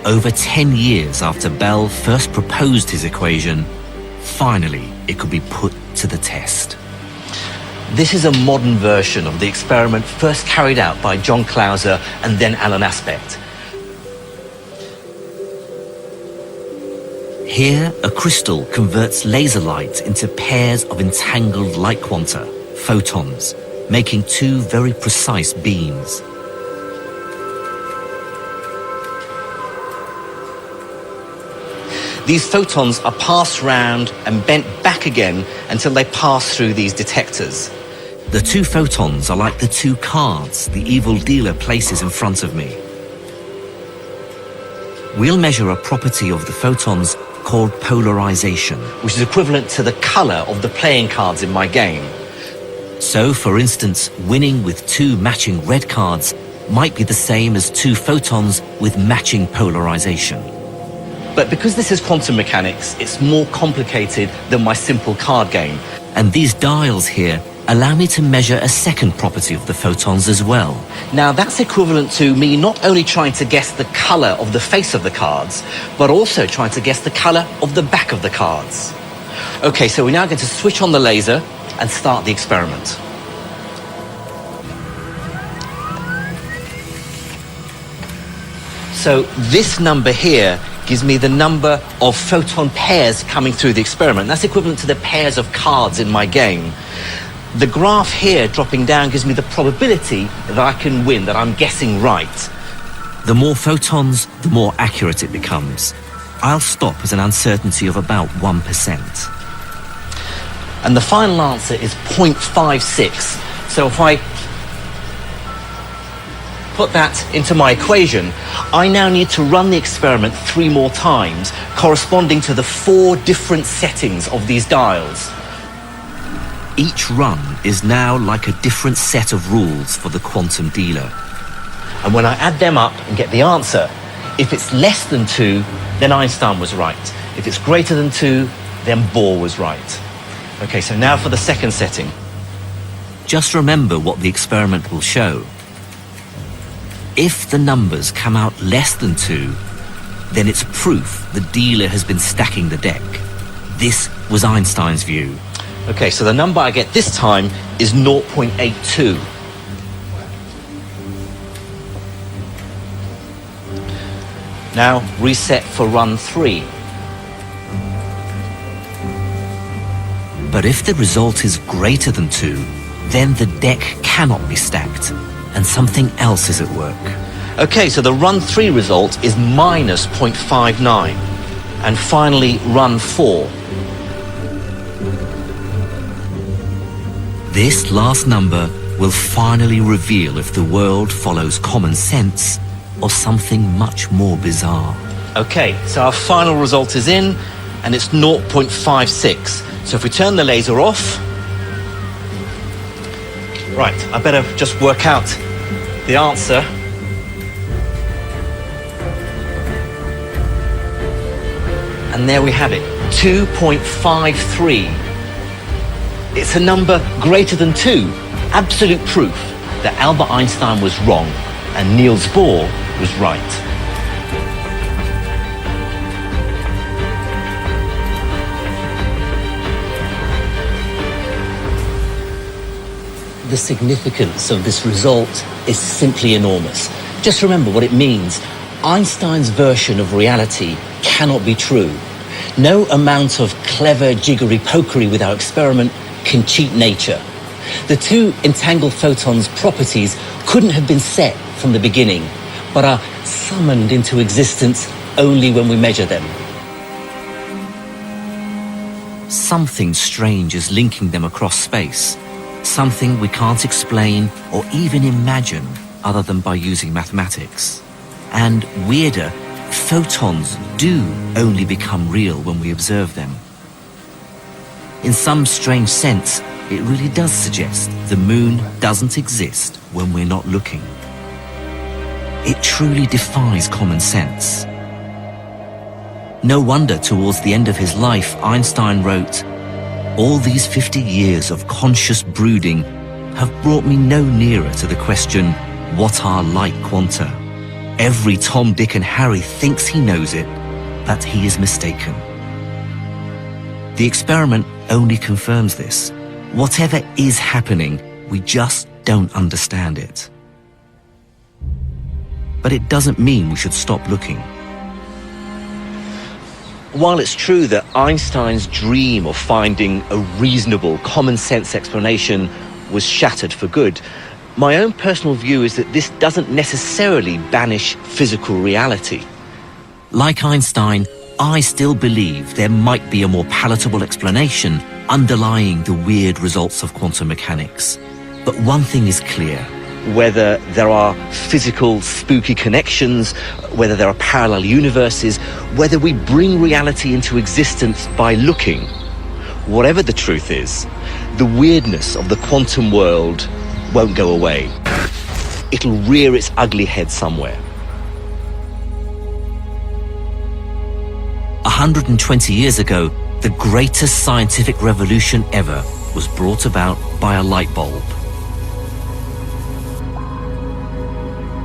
Over 10 years after Bell first proposed his equation, finally it could be put to the test. This is a modern version of the experiment first carried out by John Clauser and then Alan Aspect. Here, a crystal converts laser light into pairs of entangled light quanta, photons, making two very precise beams. These photons are passed round and bent back again until they pass through these detectors. The two photons are like the two cards the evil dealer places in front of me. We'll measure a property of the photons called polarization, which is equivalent to the color of the playing cards in my game. So, for instance, winning with two matching red cards might be the same as two photons with matching polarization. But because this is quantum mechanics, it's more complicated than my simple card game. And these dials here allow me to measure a second property of the photons as well. Now that's equivalent to me not only trying to guess the color of the face of the cards, but also trying to guess the color of the back of the cards. Okay, so we're now going to switch on the laser and start the experiment. So this number here gives me the number of photon pairs coming through the experiment. That's equivalent to the pairs of cards in my game. The graph here dropping down gives me the probability that I can win, that I'm guessing right. The more photons, the more accurate it becomes. I'll stop at an uncertainty of about 1%. And the final answer is 0.56. So if I put that into my equation, I now need to run the experiment 3 more times, corresponding to the 4 different settings of these dials. Each run is now like a different set of rules for the quantum dealer. And when I add them up and get the answer, if it's less than 2, then Einstein was right. If it's greater than 2, then Bohr was right. Okay, so now for the second setting. Just remember what the experiment will show. If the numbers come out less than 2, then it's proof the dealer has been stacking the deck. This was Einstein's view. Okay, so the number I get this time is 0.82. Now reset for run 3. But if the result is greater than 2, then the deck cannot be stacked, and something else is at work. Okay, so the run 3 result is minus 0.59. And finally, run 4. This last number will finally reveal if the world follows common sense or something much more bizarre. Okay, so our final result is in, and it's 0.56. So if we turn the laser off... Right, I better just work out the answer. And there we have it, 2.53. It's a number greater than 2. Absolute proof that Albert Einstein was wrong and Niels Bohr was right. The significance of this result is simply enormous. Just remember what it means. Einstein's version of reality cannot be true. No amount of clever jiggery-pokery with our experiment can cheat nature. The two entangled photons' properties couldn't have been set from the beginning, but are summoned into existence only when we measure them. Something strange is linking them across space. Something we can't explain or even imagine other than by using mathematics. And weirder, photons do only become real when we observe them. In some strange sense, it really does suggest the moon doesn't exist when we're not looking. It truly defies common sense. No wonder towards the end of his life, Einstein wrote, "All these 50 years of conscious brooding have brought me no nearer to the question, what are light quanta? Every Tom, Dick and Harry thinks he knows it, but he is mistaken." The experiment only confirms this. Whatever is happening, we just don't understand it. But it doesn't mean we should stop looking. While it's true that Einstein's dream of finding a reasonable, common-sense explanation was shattered for good, my own personal view is that this doesn't necessarily banish physical reality. Like Einstein, I still believe there might be a more palatable explanation underlying the weird results of quantum mechanics. But one thing is clear. Whether there are physical, spooky connections, whether there are parallel universes, whether we bring reality into existence by looking, whatever the truth is, the weirdness of the quantum world won't go away. It'll rear its ugly head somewhere. 120 years ago, the greatest scientific revolution ever was brought about by a light bulb.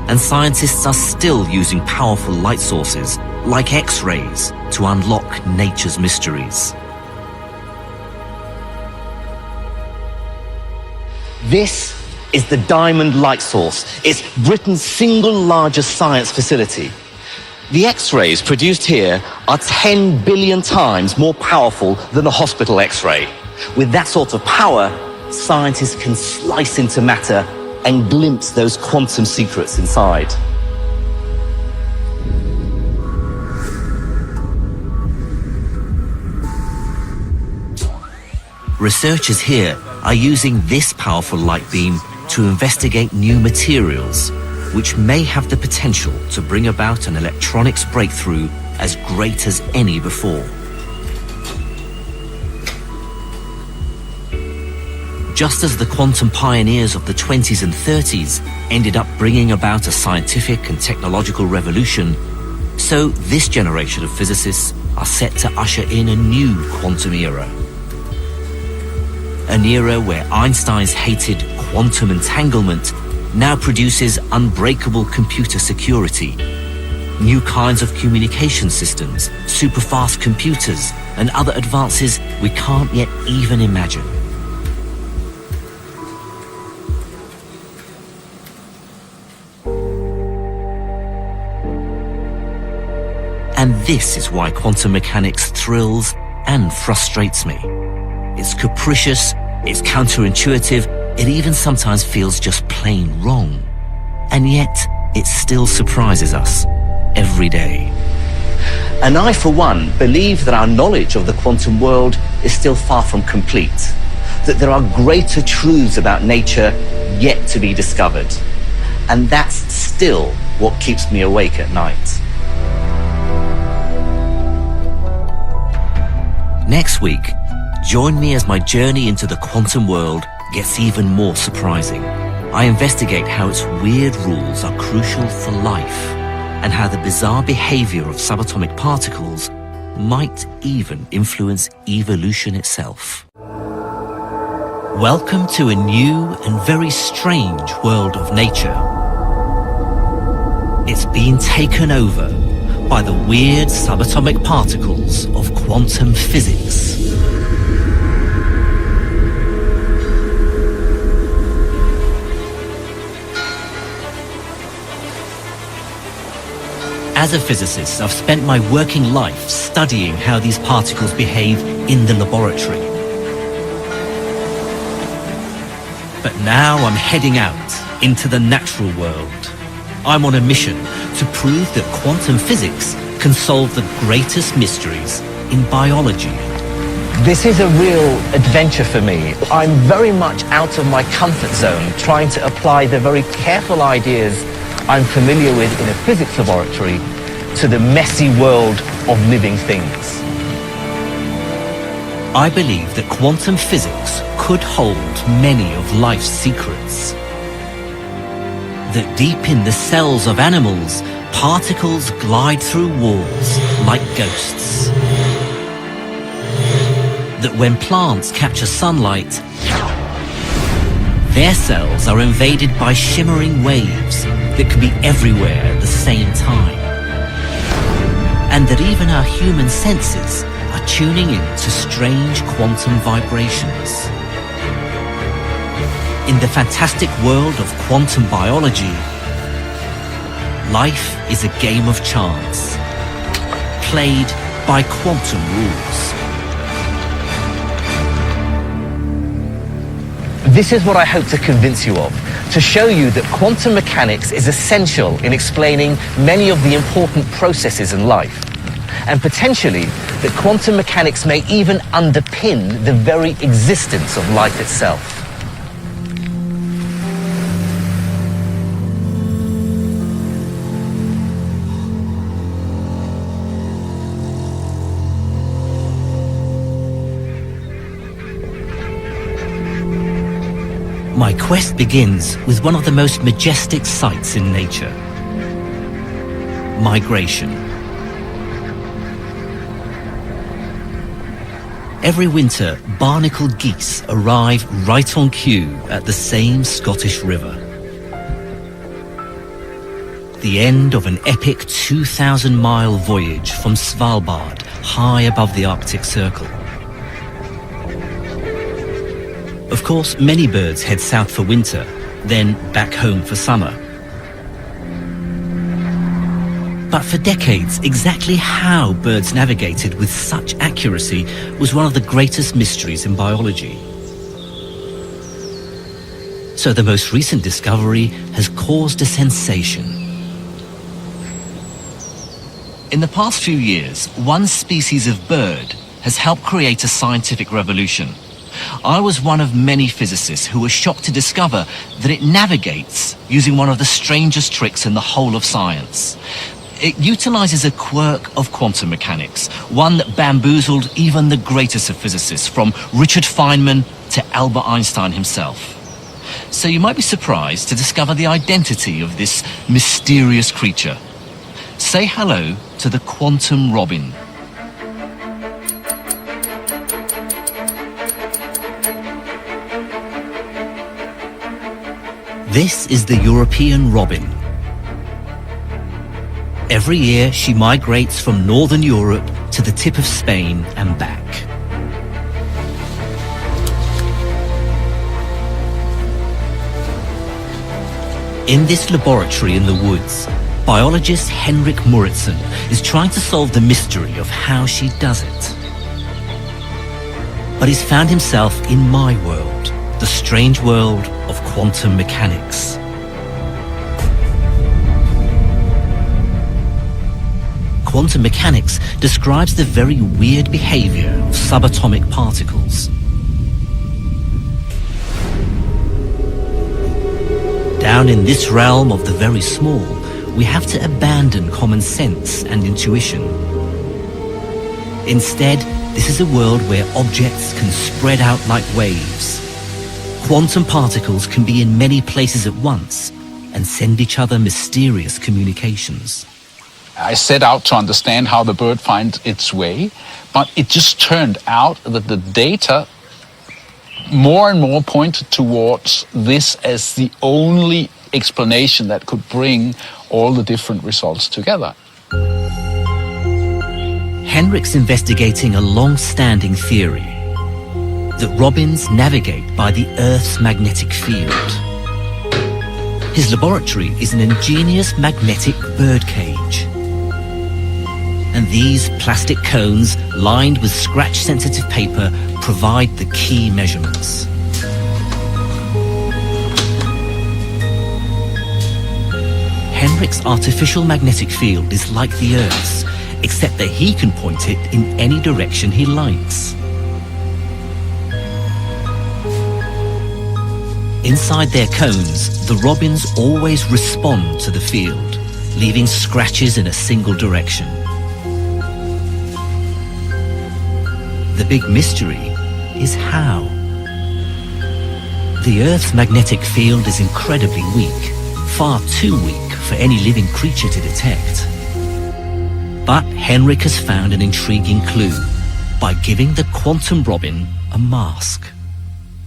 And scientists are still using powerful light sources, like X-rays, to unlock nature's mysteries. This is the Diamond Light Source. It's Britain's single largest science facility. The X-rays produced here are 10 billion times more powerful than a hospital X-ray. With that sort of power, scientists can slice into matter and glimpse those quantum secrets inside. Researchers here are using this powerful light beam to investigate new materials, which may have the potential to bring about an electronics breakthrough as great as any before. Just as the quantum pioneers of the 20s and 30s ended up bringing about a scientific and technological revolution, so this generation of physicists are set to usher in a new quantum era. An era where Einstein's hated quantum entanglement now produces unbreakable computer security, new kinds of communication systems, super-fast computers, and other advances we can't yet even imagine. And this is why quantum mechanics thrills and frustrates me. It's capricious, it's counterintuitive, it even sometimes feels just plain wrong. And yet, it still surprises us every day. And I, for one, believe that our knowledge of the quantum world is still far from complete, that there are greater truths about nature yet to be discovered. And that's still what keeps me awake at night. Next week, join me as my journey into the quantum world gets even more surprising. I investigate how its weird rules are crucial for life, and how the bizarre behavior of subatomic particles might even influence evolution itself. Welcome to a new and very strange world of nature. It's been taken over by the weird subatomic particles of quantum physics. As a physicist, I've spent my working life studying how these particles behave in the laboratory. But now I'm heading out into the natural world. I'm on a mission to prove that quantum physics can solve the greatest mysteries in biology. This is a real adventure for me. I'm very much out of my comfort zone, trying to apply the very careful ideas I'm familiar with in a physics laboratory to the messy world of living things. I believe that quantum physics could hold many of life's secrets. That deep in the cells of animals, particles glide through walls like ghosts. That when plants capture sunlight, their cells are invaded by shimmering waves that can be everywhere at the same time. And that even our human senses are tuning in to strange quantum vibrations. In the fantastic world of quantum biology, life is a game of chance, played by quantum rules. This is what I hope to convince you of, to show you that quantum mechanics is essential in explaining many of the important processes in life, and potentially that quantum mechanics may even underpin the very existence of life itself. My quest begins with one of the most majestic sights in nature: migration. Every winter, barnacled geese arrive right on cue at the same Scottish river. The end of an epic 2,000-mile voyage from Svalbard, high above the Arctic Circle. Of course, many birds head south for winter, then back home for summer. But for decades, exactly how birds navigated with such accuracy was one of the greatest mysteries in biology. So the most recent discovery has caused a sensation. In the past few years, one species of bird has helped create a scientific revolution. I was one of many physicists who were shocked to discover that it navigates using one of the strangest tricks in the whole of science. It utilizes a quirk of quantum mechanics, one that bamboozled even the greatest of physicists, from Richard Feynman to Albert Einstein himself. So you might be surprised to discover the identity of this mysterious creature. Say hello to the quantum robin. This is the European robin. Every year she migrates from northern Europe to the tip of Spain and back. In this laboratory in the woods, biologist Henrik Moritzen is trying to solve the mystery of how she does it. But he's found himself in my world, the strange world of quantum mechanics. Quantum mechanics describes the very weird behavior of subatomic particles. Down in this realm of the very small, we have to abandon common sense and intuition. Instead, this is a world where objects can spread out like waves. Quantum particles can be in many places at once and send each other mysterious communications. I set out to understand how the bird finds its way, but it just turned out that the data more and more pointed towards this as the only explanation that could bring all the different results together. Henrik's investigating a long-standing theory that robins navigate by the Earth's magnetic field. His laboratory is an ingenious magnetic birdcage. And these plastic cones, lined with scratch-sensitive paper, provide the key measurements. Henrik's artificial magnetic field is like the Earth's, except that he can point it in any direction he likes. Inside their cones, the robins always respond to the field, leaving scratches in a single direction. The big mystery is how. The Earth's magnetic field is incredibly weak, far too weak for any living creature to detect. But Henrik has found an intriguing clue by giving the quantum robin a mask.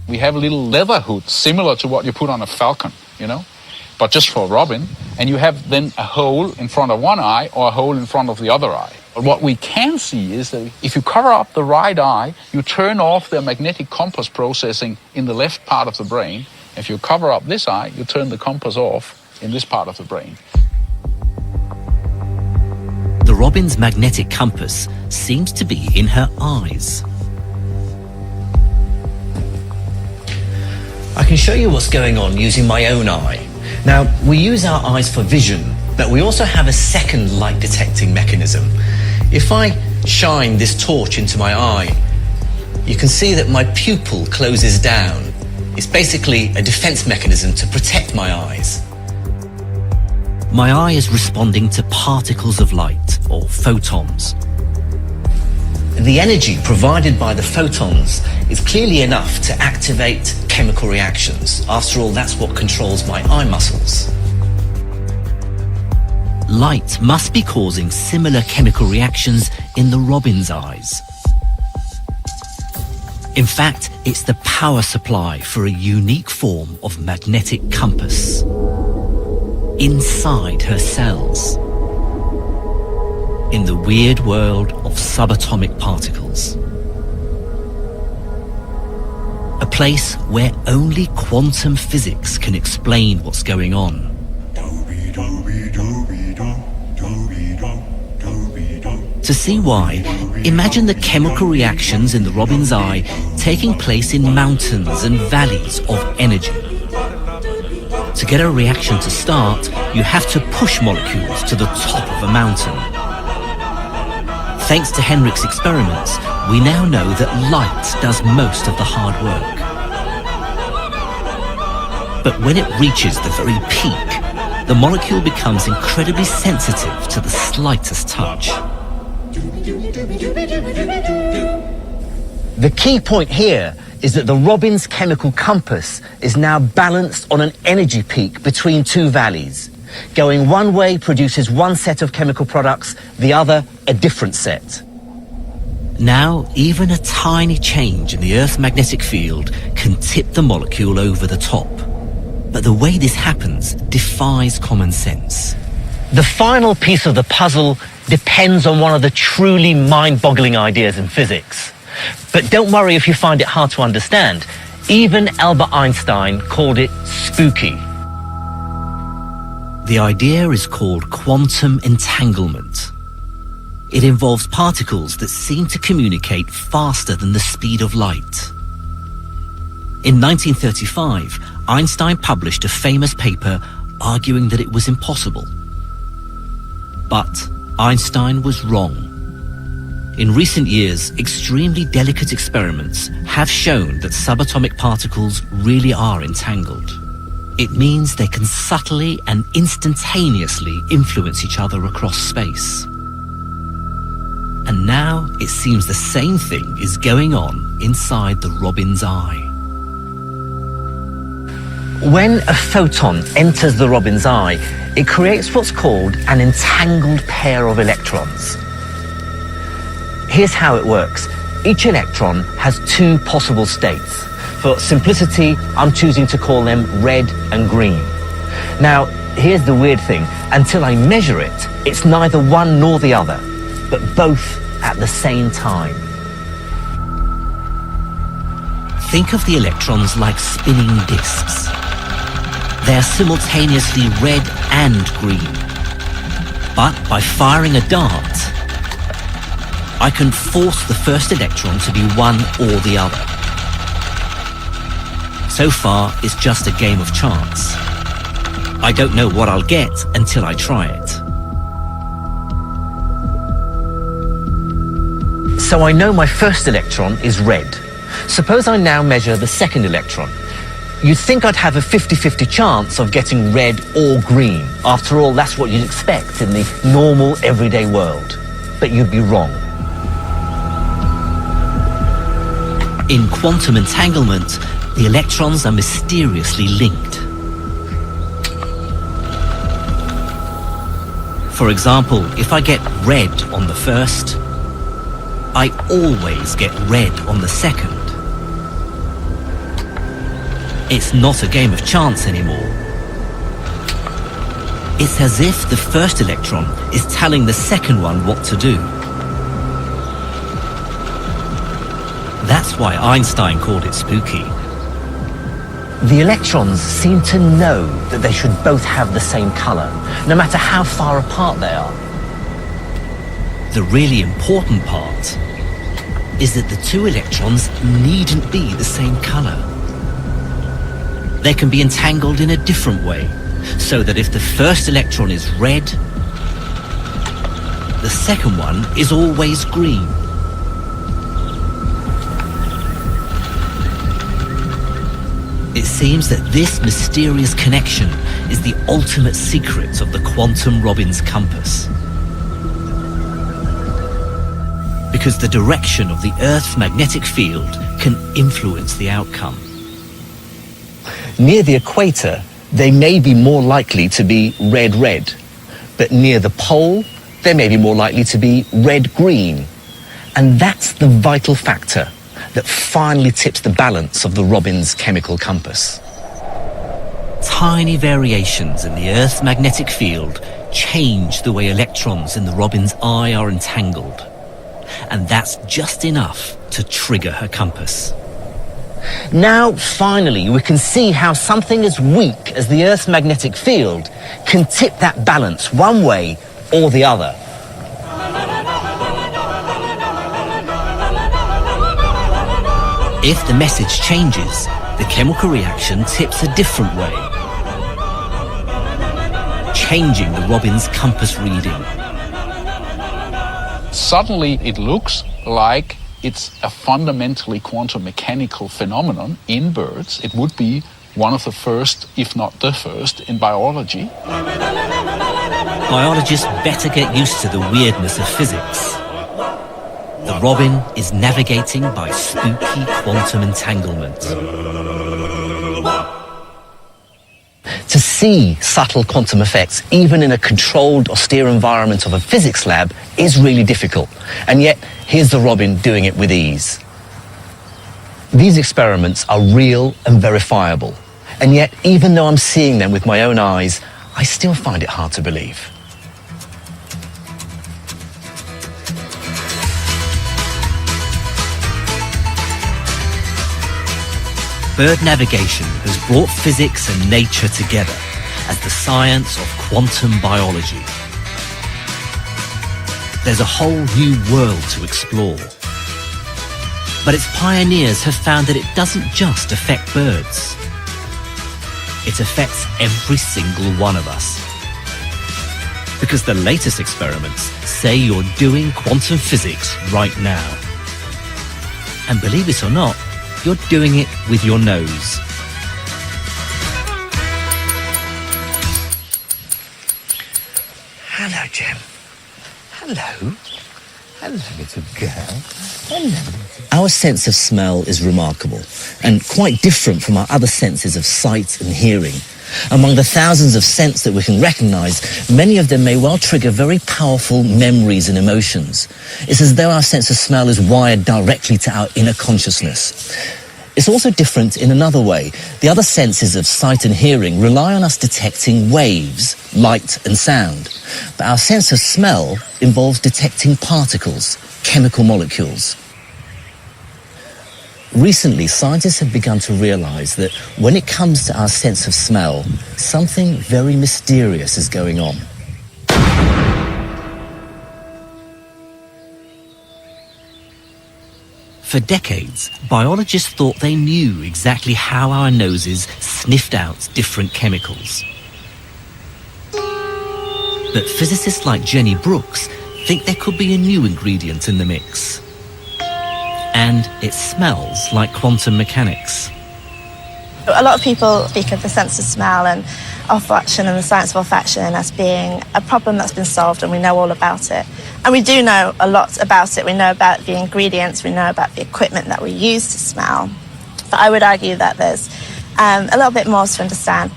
We have a little leather hood similar to what you put on a falcon, you know, but just for a robin. And you have then a hole in front of one eye or a hole in front of the other eye. But what we can see is that if you cover up the right eye, you turn off the magnetic compass processing in the left part of the brain. If you cover up this eye, you turn the compass off in this part of the brain. The robin's magnetic compass seems to be in her eyes. I can show you what's going on using my own eye. Now, we use our eyes for vision, but we also have a second light detecting mechanism. If I shine this torch into my eye, you can see that my pupil closes down. It's basically a defense mechanism to protect my eyes. My eye is responding to particles of light, or photons. The energy provided by the photons is clearly enough to activate chemical reactions. After all, that's what controls my eye muscles. Light must be causing similar chemical reactions in the robin's eyes. In fact, it's the power supply for a unique form of magnetic compass inside her cells, in the weird world of subatomic particles. A place where only quantum physics can explain what's going on. To see why, imagine the chemical reactions in the robin's eye taking place in mountains and valleys of energy. To get a reaction to start, you have to push molecules to the top of a mountain. Thanks to Henrik's experiments, we now know that light does most of the hard work. But when it reaches the very peak, the molecule becomes incredibly sensitive to the slightest touch. The key point here is that the robin's chemical compass is now balanced on an energy peak between two valleys. Going one way produces one set of chemical products, the other a different set. Now, even a tiny change in the Earth's magnetic field can tip the molecule over the top. But the way this happens defies common sense. The final piece of the puzzle depends on one of the truly mind-boggling ideas in physics. But don't worry if you find it hard to understand. Even Albert Einstein called it spooky. The idea is called quantum entanglement. It involves particles that seem to communicate faster than the speed of light. In 1935, Einstein published a famous paper arguing that it was impossible. But Einstein was wrong. In recent years, extremely delicate experiments have shown that subatomic particles really are entangled. It means they can subtly and instantaneously influence each other across space. And now it seems the same thing is going on inside the robin's eye. When a photon enters the robin's eye, it creates what's called an entangled pair of electrons. Here's how it works. Each electron has two possible states. For simplicity, I'm choosing to call them red and green. Now, here's the weird thing. Until I measure it, it's neither one nor the other, but both at the same time. Think of the electrons like spinning disks. They are simultaneously red and green. But by firing a dart, I can force the first electron to be one or the other. So far, it's just a game of chance. I don't know what I'll get until I try it. So I know my first electron is red. Suppose I now measure the second electron. You'd think I'd have a 50-50 chance of getting red or green. After all, that's what you'd expect in the normal, everyday world. But you'd be wrong. In quantum entanglement, the electrons are mysteriously linked. For example, if I get red on the first, I always get red on the second. It's not a game of chance anymore. It's as if the first electron is telling the second one what to do. That's why Einstein called it spooky. The electrons seem to know that they should both have the same color, no matter how far apart they are. The really important part is that the two electrons needn't be the same color. They can be entangled in a different way, so that if the first electron is red, the second one is always green. It seems that this mysterious connection is the ultimate secret of the quantum Robbins compass. Because the direction of the Earth's magnetic field can influence the outcome. Near the equator, they may be more likely to be red-red, but near the pole, they may be more likely to be red-green. And that's the vital factor that finally tips the balance of the Robbins chemical compass. Tiny variations in the Earth's magnetic field change the way electrons in the Robbins eye are entangled. And that's just enough to trigger her compass. Now, finally, we can see how something as weak as the Earth's magnetic field can tip that balance one way or the other. If the message changes, the chemical reaction tips a different way, changing the Robbins compass reading. Suddenly it looks like it's a fundamentally quantum mechanical phenomenon in birds. It would be one of the first, if not the first, in biology. Biologists better get used to the weirdness of physics. The Robin is navigating by spooky quantum entanglement. To see subtle quantum effects, even in a controlled, austere environment of a physics lab, is really difficult. And yet, here's the Robin doing it with ease. These experiments are real and verifiable. And yet, even though I'm seeing them with my own eyes, I still find it hard to believe. Bird navigation has brought physics and nature together as the science of quantum biology. There's a whole new world to explore. But its pioneers have found that it doesn't just affect birds. It affects every single one of us. Because the latest experiments say you're doing quantum physics right now. And believe it or not, you're doing it with your nose. Hello, Jem. Hello. Hello, little girl. Hello. Our sense of smell is remarkable and quite different from our other senses of sight and hearing. Among the thousands of scents that we can recognize, many of them may well trigger very powerful memories and emotions. It's as though our sense of smell is wired directly to our inner consciousness. It's also different in another way. The other senses of sight and hearing rely on us detecting waves, light and sound. But our sense of smell involves detecting particles, chemical molecules. Recently, scientists have begun to realize that when it comes to our sense of smell, something very mysterious is going on. For decades, biologists thought they knew exactly how our noses sniffed out different chemicals. But physicists like Jenny Brooks think there could be a new ingredient in the mix. And it smells like quantum mechanics. A lot of people speak of the sense of smell and olfaction and the science of olfaction as being a problem that's been solved and we know all about it. And we do know a lot about it. We know about the ingredients, we know about the equipment that we use to smell. But I would argue that there's a little bit more to understand.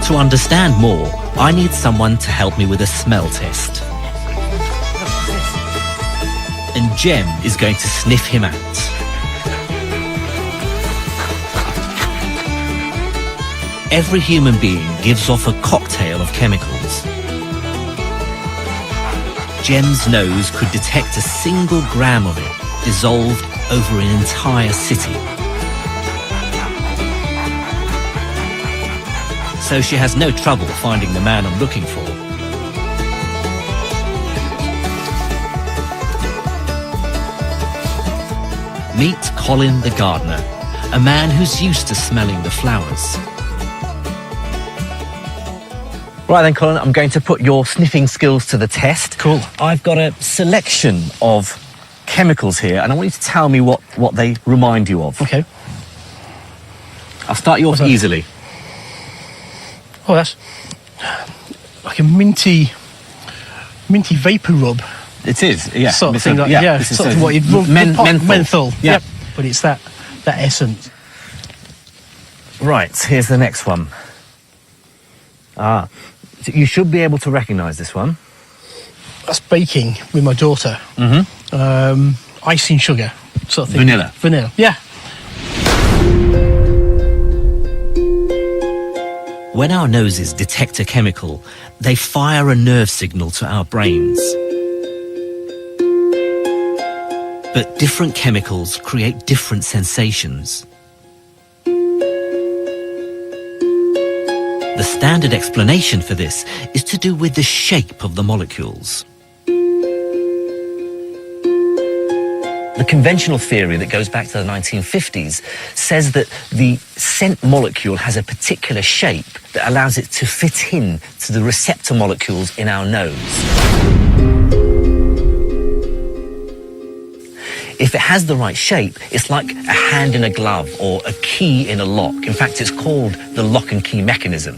To understand more, I need someone to help me with a smell test. And Jem is going to sniff him out. Every human being gives off a cocktail of chemicals. Jem's nose could detect a single gram of it. dissolved over an entire city. So she has no trouble finding the man I'm looking for. Meet Colin the gardener, a man who's used to smelling the flowers. Right then, Colin, I'm going to put your sniffing skills to the test. Cool. I've got a selection of chemicals here, and I want you to tell me what they remind you of. Okay. I'll start you off What's that? easily. Oh, that's like a minty vapor rub. It is, yeah. Sort of thing. Like, yeah, this is sort of what you'd rub. menthol. Menthol. Yeah. Yep. But it's that essence. Right, here's the next one. So you should be able to recognise this one. That's baking with my daughter. Icing sugar, sort of thing. Vanilla. Vanilla. Yeah. When our noses detect a chemical, they fire a nerve signal to our brains. But different chemicals create different sensations. The standard explanation for this is to do with the shape of the molecules. The conventional theory that goes back to the 1950s says that the scent molecule has a particular shape that allows it to fit in to the receptor molecules in our nose. If it has the right shape, it's like a hand in a glove or a key in a lock. In fact, it's called the lock and key mechanism.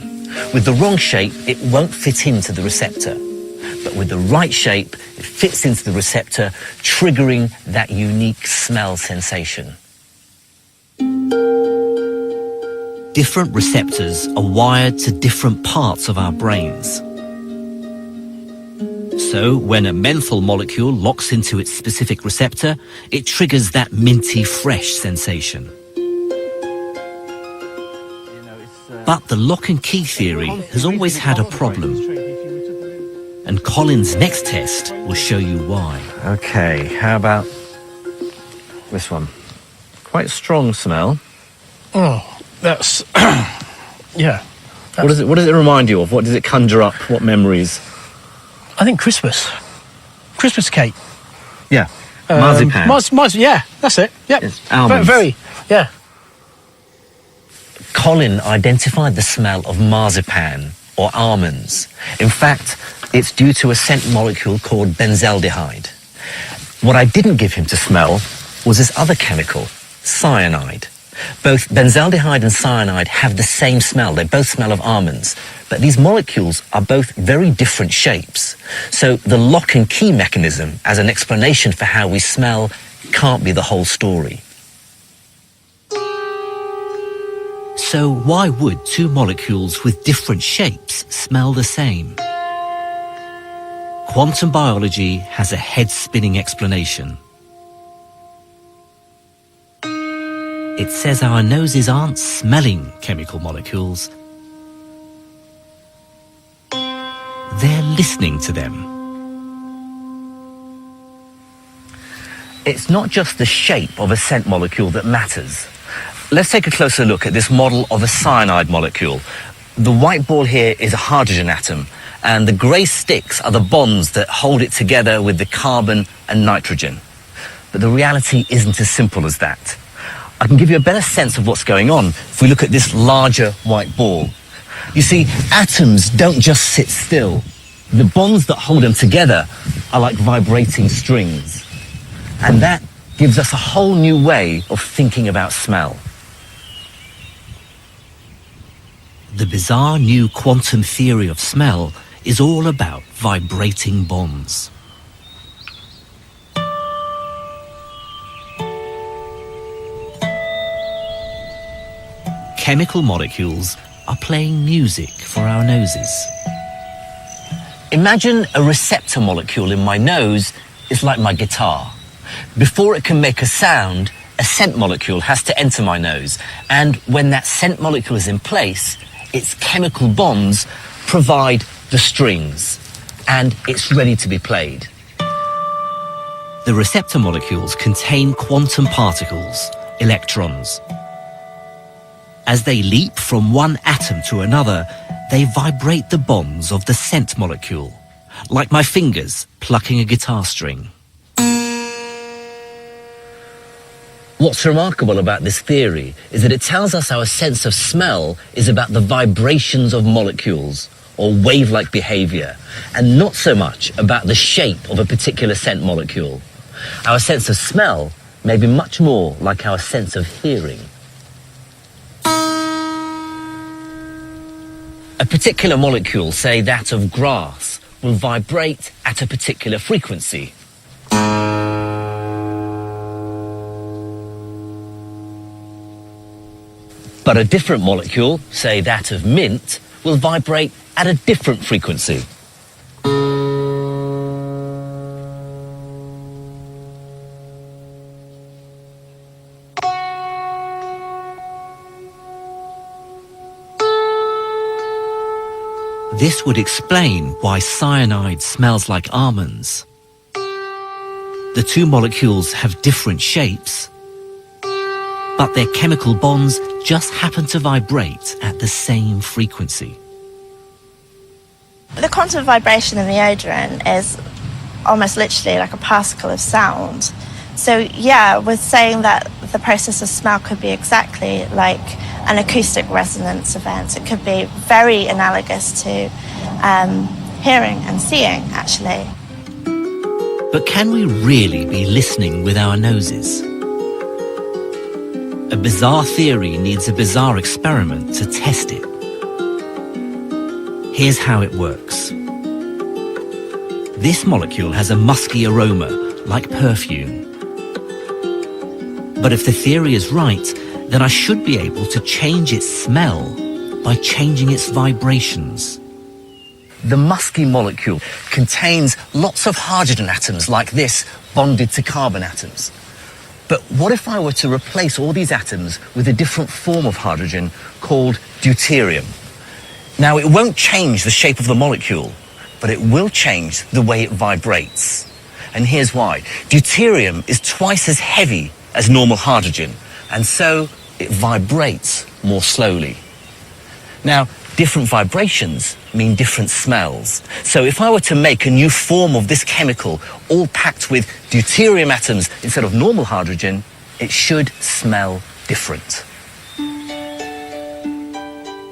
With the wrong shape, it won't fit into the receptor. But with the right shape, it fits into the receptor, triggering that unique smell sensation. Different receptors are wired to different parts of our brains. So when a menthol molecule locks into its specific receptor, it triggers that minty fresh sensation. But the lock and key theory has always had a problem. And Colin's next test will show you why. Okay, how about this one? Quite strong smell. Oh, that's yeah. What does it remind you of? What does it conjure up? What memories? I think Christmas cake. Yeah, marzipan. Yeah, that's it. Yep. It's almonds. Very, yeah. Colin identified the smell of marzipan or almonds. In fact, it's due to a scent molecule called benzaldehyde. What I didn't give him to smell was this other chemical, cyanide. Both benzaldehyde and cyanide have the same smell. They both smell of almonds. But these molecules are both very different shapes. So the lock and key mechanism as an explanation for how we smell can't be the whole story. So why would two molecules with different shapes smell the same? Quantum biology has a head-spinning explanation. It says our noses aren't smelling chemical molecules. They're listening to them. It's not just the shape of a scent molecule that matters. Let's take a closer look at this model of a cyanide molecule. The white ball here is a hydrogen atom, and the grey sticks are the bonds that hold it together with the carbon and nitrogen. But the reality isn't as simple as that. I can give you a better sense of what's going on if we look at this larger white ball. You see, atoms don't just sit still. The bonds that hold them together are like vibrating strings. And that gives us a whole new way of thinking about smell. The bizarre new quantum theory of smell is all about vibrating bonds. Chemical molecules are playing music for our noses. Imagine a receptor molecule in my nose is like my guitar. Before it can make a sound, a scent molecule has to enter my nose. And when that scent molecule is in place, its chemical bonds provide the strings, and it's ready to be played. The The receptor molecules contain quantum particles, electrons. As they leap from one atom to another, they vibrate the bonds of the scent molecule, like my fingers plucking a guitar string. What's remarkable about this theory is that it tells us our sense of smell is about the vibrations of molecules, or wave-like behavior, and not so much about the shape of a particular scent molecule. Our sense of smell may be much more like our sense of hearing. A particular molecule, say that of grass, will vibrate at a particular frequency. But a different molecule, say that of mint, will vibrate at a different frequency. This would explain why cyanide smells like almonds. The two molecules have different shapes, but their chemical bonds just happen to vibrate at the same frequency. The quantum vibration in the odoron is almost literally like a particle of sound. So yeah, we're saying that the process of smell could be exactly like an acoustic resonance event. It could be very analogous to hearing and seeing, actually. But can we really be listening with our noses? A bizarre theory needs a bizarre experiment to test it. Here's how it works. This molecule has a musky aroma, like perfume. But if the theory is right, then I should be able to change its smell by changing its vibrations. The musky molecule contains lots of hydrogen atoms like this, bonded to carbon atoms. But what if I were to replace all these atoms with a different form of hydrogen called deuterium? Now, it won't change the shape of the molecule, but it will change the way it vibrates. And here's why. Deuterium is twice as heavy as normal hydrogen, and so it vibrates more slowly. Now, different vibrations mean different smells. So if I were to make a new form of this chemical, all packed with deuterium atoms instead of normal hydrogen, it should smell different.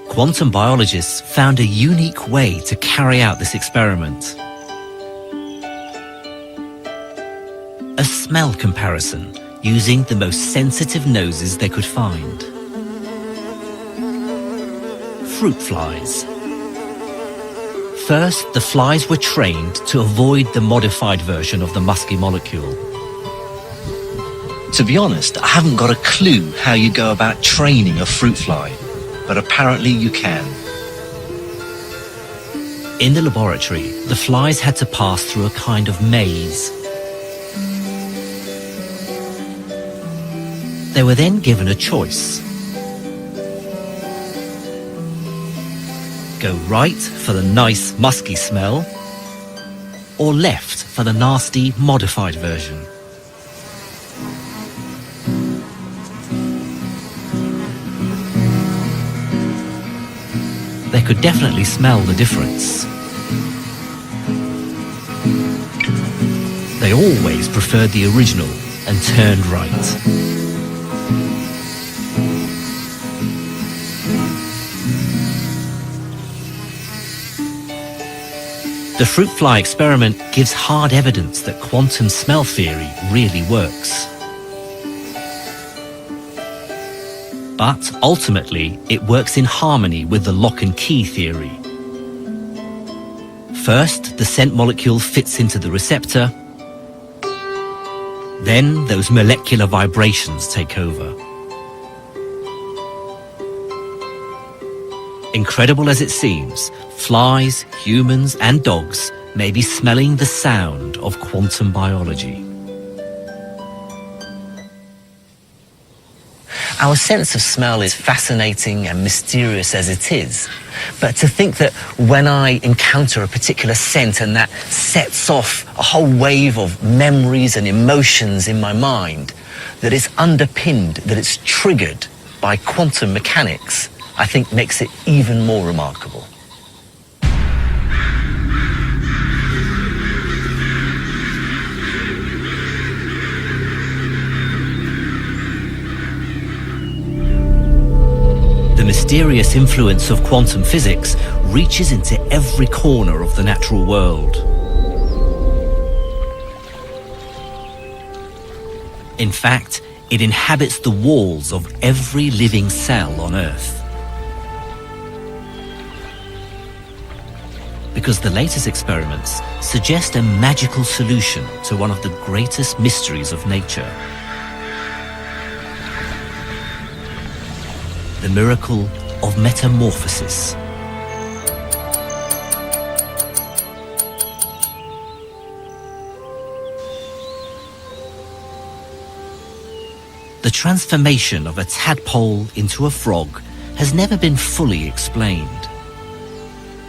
Quantum biologists found a unique way to carry out this experiment. A smell comparison using the most sensitive noses they could find. Fruit flies. First, the flies were trained to avoid the modified version of the musky molecule. To be honest, I haven't got a clue how you go about training a fruit fly, but apparently you can. In the laboratory, the flies had to pass through a kind of maze. They were then given a choice. Go right for the nice musky smell, or left for the nasty modified version. They could definitely smell the difference. They always preferred the original and turned right. The fruit fly experiment gives hard evidence that quantum smell theory really works. But ultimately, it works in harmony with the lock and key theory. First, the scent molecule fits into the receptor. Then those molecular vibrations take over. Incredible as it seems, flies, humans and dogs may be smelling the sound of quantum biology. Our sense of smell is fascinating and mysterious as it is. But to think that when I encounter a particular scent and that sets off a whole wave of memories and emotions in my mind, that it's underpinned, that it's triggered by quantum mechanics, I think makes it even more remarkable. The mysterious influence of quantum physics reaches into every corner of the natural world. In fact, it inhabits the walls of every living cell on Earth. Because the latest experiments suggest a magical solution to one of the greatest mysteries of nature. The miracle of metamorphosis. The transformation of a tadpole into a frog has never been fully explained.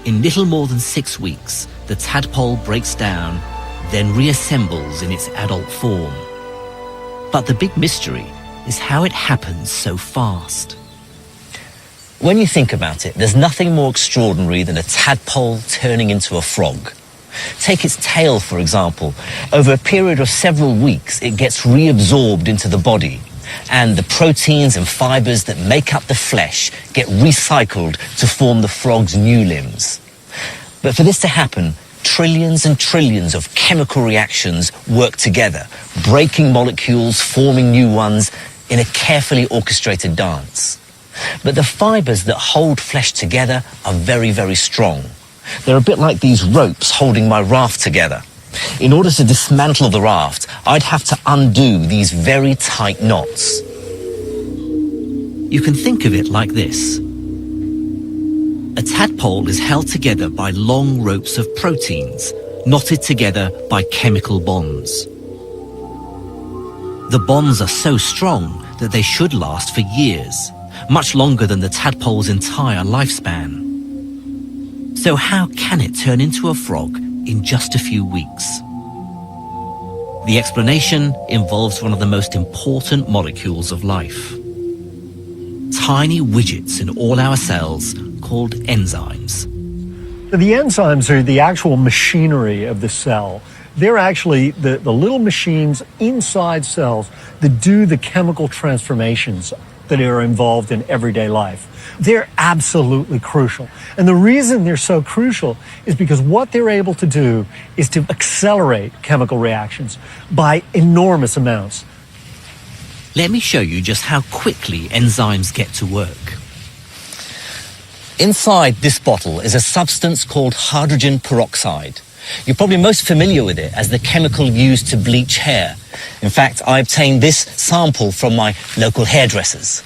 In little more than 6 weeks, the tadpole breaks down, then reassembles in its adult form. But the big mystery is how it happens so fast. When you think about it, there's nothing more extraordinary than a tadpole turning into a frog. Take its tail, for example. Over a period of several weeks, it gets reabsorbed into the body, and the proteins and fibers that make up the flesh get recycled to form the frog's new limbs. But for this to happen, trillions and trillions of chemical reactions work together, breaking molecules, forming new ones in a carefully orchestrated dance. But the fibers that hold flesh together are very, very strong. They're a bit like these ropes holding my raft together. In order to dismantle the raft, I'd have to undo these very tight knots. You can think of it like this. A tadpole is held together by long ropes of proteins, knotted together by chemical bonds. The bonds are so strong that they should last for years, much longer than the tadpole's entire lifespan. So how can it turn into a frog in just a few weeks? The explanation involves one of the most important molecules of life. Tiny widgets in all our cells called enzymes. The enzymes are the actual machinery of the cell. They're actually the little machines inside cells that do the chemical transformations that are involved in everyday life. They're absolutely crucial. And the reason they're so crucial is because what they're able to do is to accelerate chemical reactions by enormous amounts. Let me show you just how quickly enzymes get to work. Inside this bottle is a substance called hydrogen peroxide. You're probably most familiar with it as the chemical used to bleach hair. In fact, I obtained this sample from my local hairdressers.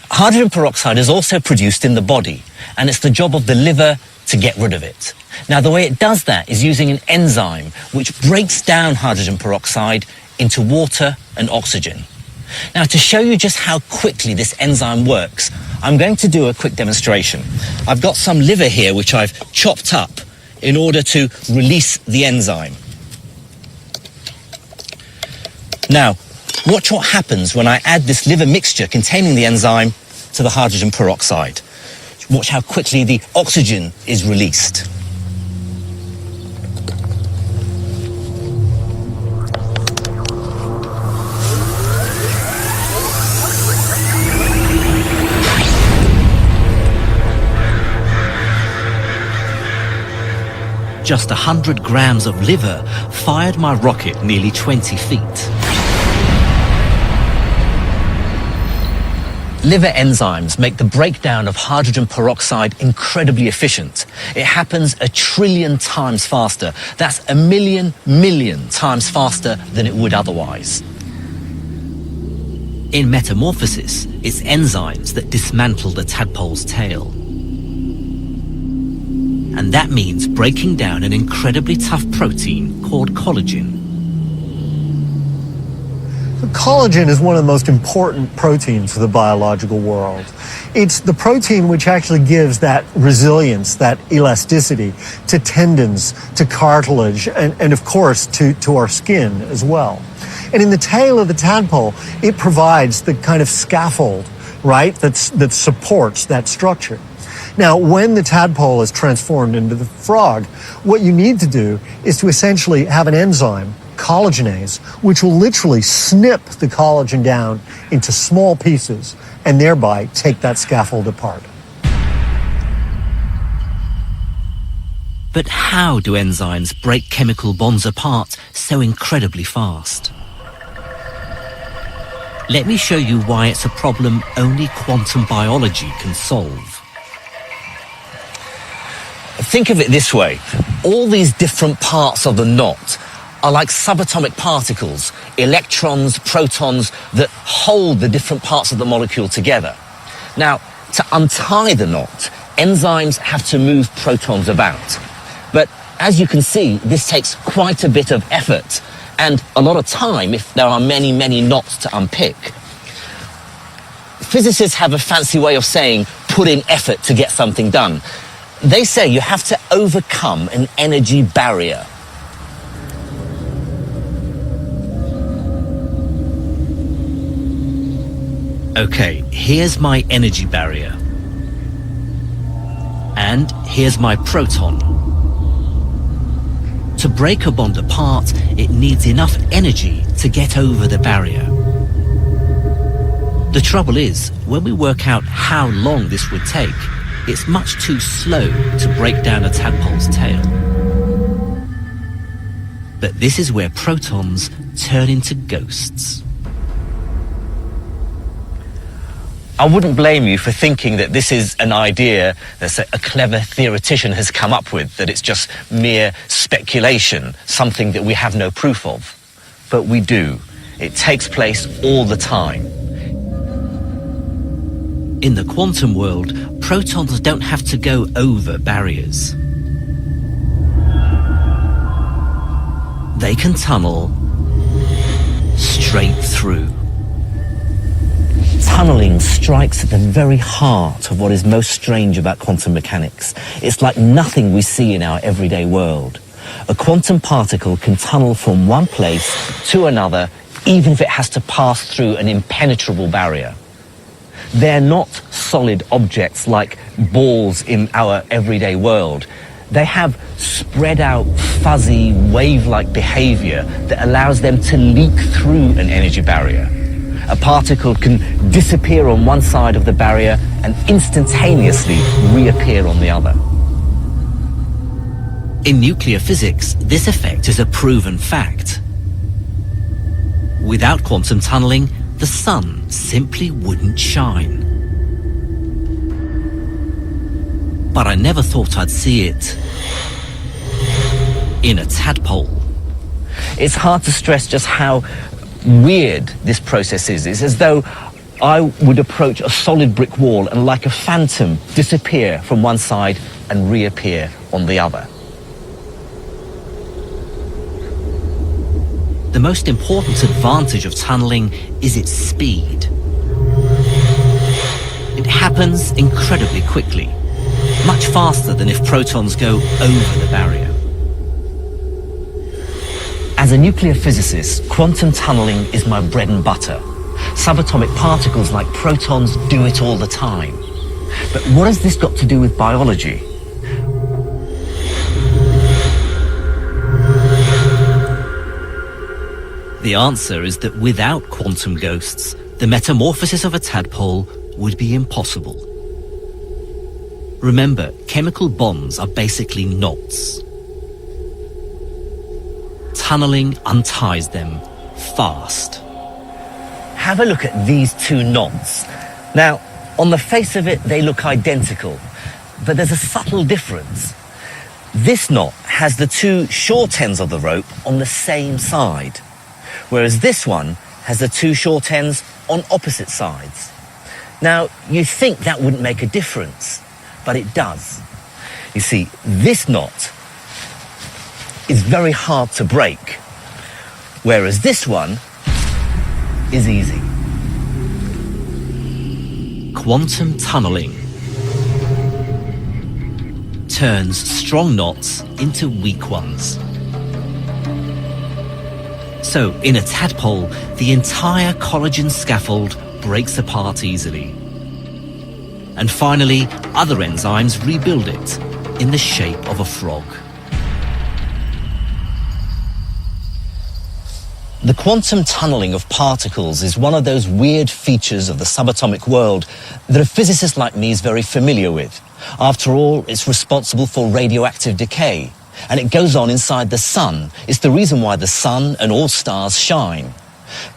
Hydrogen peroxide is also produced in the body, and it's the job of the liver to get rid of it. Now, the way it does that is using an enzyme which breaks down hydrogen peroxide into water and oxygen. Now, to show you just how quickly this enzyme works, I'm going to do a quick demonstration. I've got some liver here which I've chopped up in order to release the enzyme. Now, watch what happens when I add this liver mixture containing the enzyme to the hydrogen peroxide. Watch how quickly the oxygen is released. Just 100 grams of liver fired my rocket nearly 20 feet. Liver enzymes make the breakdown of hydrogen peroxide incredibly efficient. It happens 1 trillion times faster. That's 1 million times faster than it would otherwise. In metamorphosis, it's enzymes that dismantle the tadpole's tail. And that means breaking down an incredibly tough protein called collagen. collagen is one of the most important proteins of the biological world. It's the protein which actually gives that resilience, that elasticity to tendons, to cartilage, and of course to our skin as well. And in the tail of the tadpole, it provides the kind of scaffold, right, that supports that structure. Now, when the tadpole is transformed into the frog, what you need to do is to essentially have an enzyme, collagenase, which will literally snip the collagen down into small pieces and thereby take that scaffold apart. But how do enzymes break chemical bonds apart so incredibly fast? Let me show you why it's a problem only quantum biology can solve. Think of it this way. All these different parts of the knot are like subatomic particles, electrons, protons, that hold the different parts of the molecule together. Now, to untie the knot, enzymes have to move protons about. But as you can see, this takes quite a bit of effort and a lot of time if there are many, many knots to unpick. Physicists have a fancy way of saying put in effort to get something done. They say you have to overcome an energy barrier. Okay, here's my energy barrier. And here's my proton. To break a bond apart, it needs enough energy to get over the barrier. The trouble is, when we work out how long this would take, it's much too slow to break down a tadpole's tail. But this is where protons turn into ghosts. I wouldn't blame you for thinking that this is an idea that a clever theoretician has come up with, that it's just mere speculation, something that we have no proof of. But we do. It takes place all the time. In the quantum world, protons don't have to go over barriers. They can tunnel straight through. Tunneling strikes at the very heart of what is most strange about quantum mechanics. It's like nothing we see in our everyday world. A quantum particle can tunnel from one place to another, even if it has to pass through an impenetrable barrier. They're not solid objects like balls in our everyday world. They have spread out, fuzzy, wave-like behavior that allows them to leak through an energy barrier. A particle can disappear on one side of the barrier and instantaneously reappear on the other. In nuclear physics, this effect is a proven fact. Without quantum tunneling, the sun simply wouldn't shine. But I never thought I'd see it in a tadpole. It's hard to stress just how weird this process is. It's as though I would approach a solid brick wall and like a phantom disappear from one side and reappear on the other. The most important advantage of tunneling is its speed. It happens incredibly quickly, much faster than if protons go over the barrier. As a nuclear physicist, quantum tunneling is my bread and butter. Subatomic particles like protons do it all the time. But what has this got to do with biology? The answer is that without quantum ghosts, the metamorphosis of a tadpole would be impossible. Remember, chemical bonds are basically knots. Tunneling unties them fast. Have a look at these two knots. Now, on the face of it, they look identical, but there's a subtle difference. This knot has the two short ends of the rope on the same side, whereas this one has the two short ends on opposite sides. Now, you think that wouldn't make a difference, but it does. You see, this knot is very hard to break, whereas this one is easy. Quantum tunneling turns strong knots into weak ones. So, in a tadpole, the entire collagen scaffold breaks apart easily. And finally, other enzymes rebuild it in the shape of a frog. The quantum tunneling of particles is one of those weird features of the subatomic world that a physicist like me is very familiar with. After all, it's responsible for radioactive decay, and it goes on inside the sun. It's the reason why the sun and all stars shine.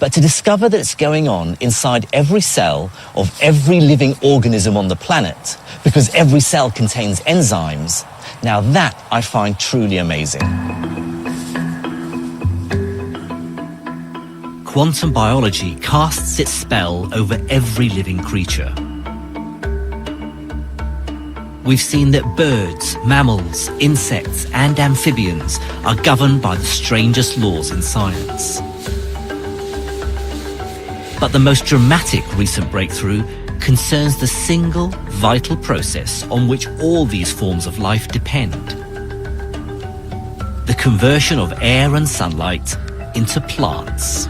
But to discover that it's going on inside every cell of every living organism on the planet, because every cell contains enzymes, now that I find truly amazing. Quantum biology casts its spell over every living creature. We've seen that birds, mammals, insects, and amphibians are governed by the strangest laws in science. But the most dramatic recent breakthrough concerns the single vital process on which all these forms of life depend: the conversion of air and sunlight into plants.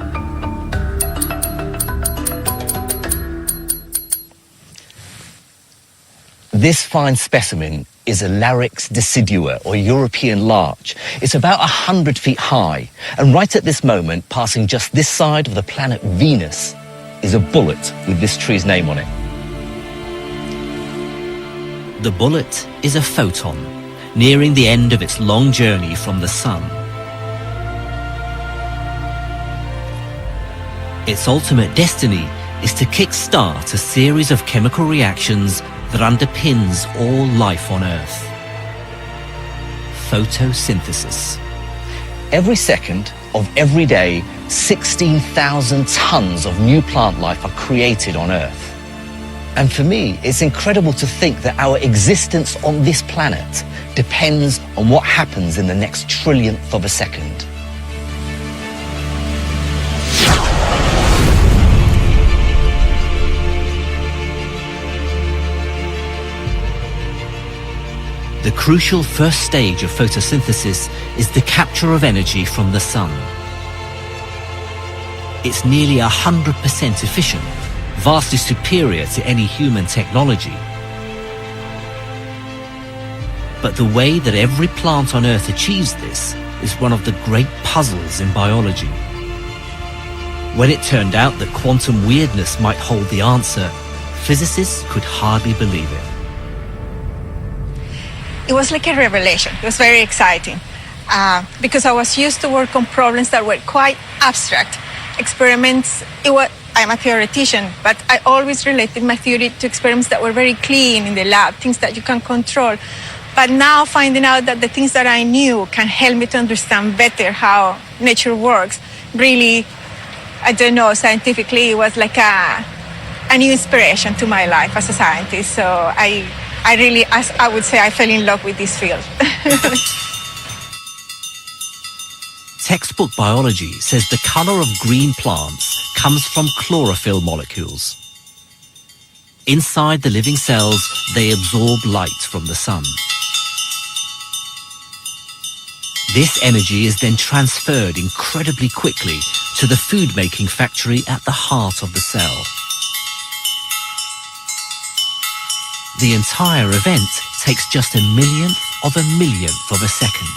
This fine specimen is a Larix decidua, or European larch. It's about 100 feet high, and right at this moment, passing just this side of the planet Venus, is a bullet with this tree's name on it. The bullet is a photon, nearing the end of its long journey from the sun. Its ultimate destiny is to kick-start a series of chemical reactions that underpins all life on Earth. Photosynthesis. Every second of every day, 16,000 tons of new plant life are created on Earth. And for me, it's incredible to think that our existence on this planet depends on what happens in the next trillionth of a second. The crucial first stage of photosynthesis is the capture of energy from the sun. It's nearly 100% efficient, vastly superior to any human technology. But the way that every plant on Earth achieves this is one of the great puzzles in biology. When it turned out that quantum weirdness might hold the answer, physicists could hardly believe it. It was like a revelation. It was very exciting because I was used to work on problems that were quite abstract. Experiments, I'm a theoretician, but I always related my theory to experiments that were very clean in the lab, things that you can control. But now finding out that the things that I knew can help me to understand better how nature works, really, I don't know, scientifically, it was like a new inspiration to my life as a scientist. So I really, as I would say, I fell in love with this field. Textbook biology says the color of green plants comes from chlorophyll molecules. Inside the living cells, they absorb light from the sun. This energy is then transferred incredibly quickly to the food-making factory at the heart of the cell. The entire event takes just 1/1,000,000th of a second.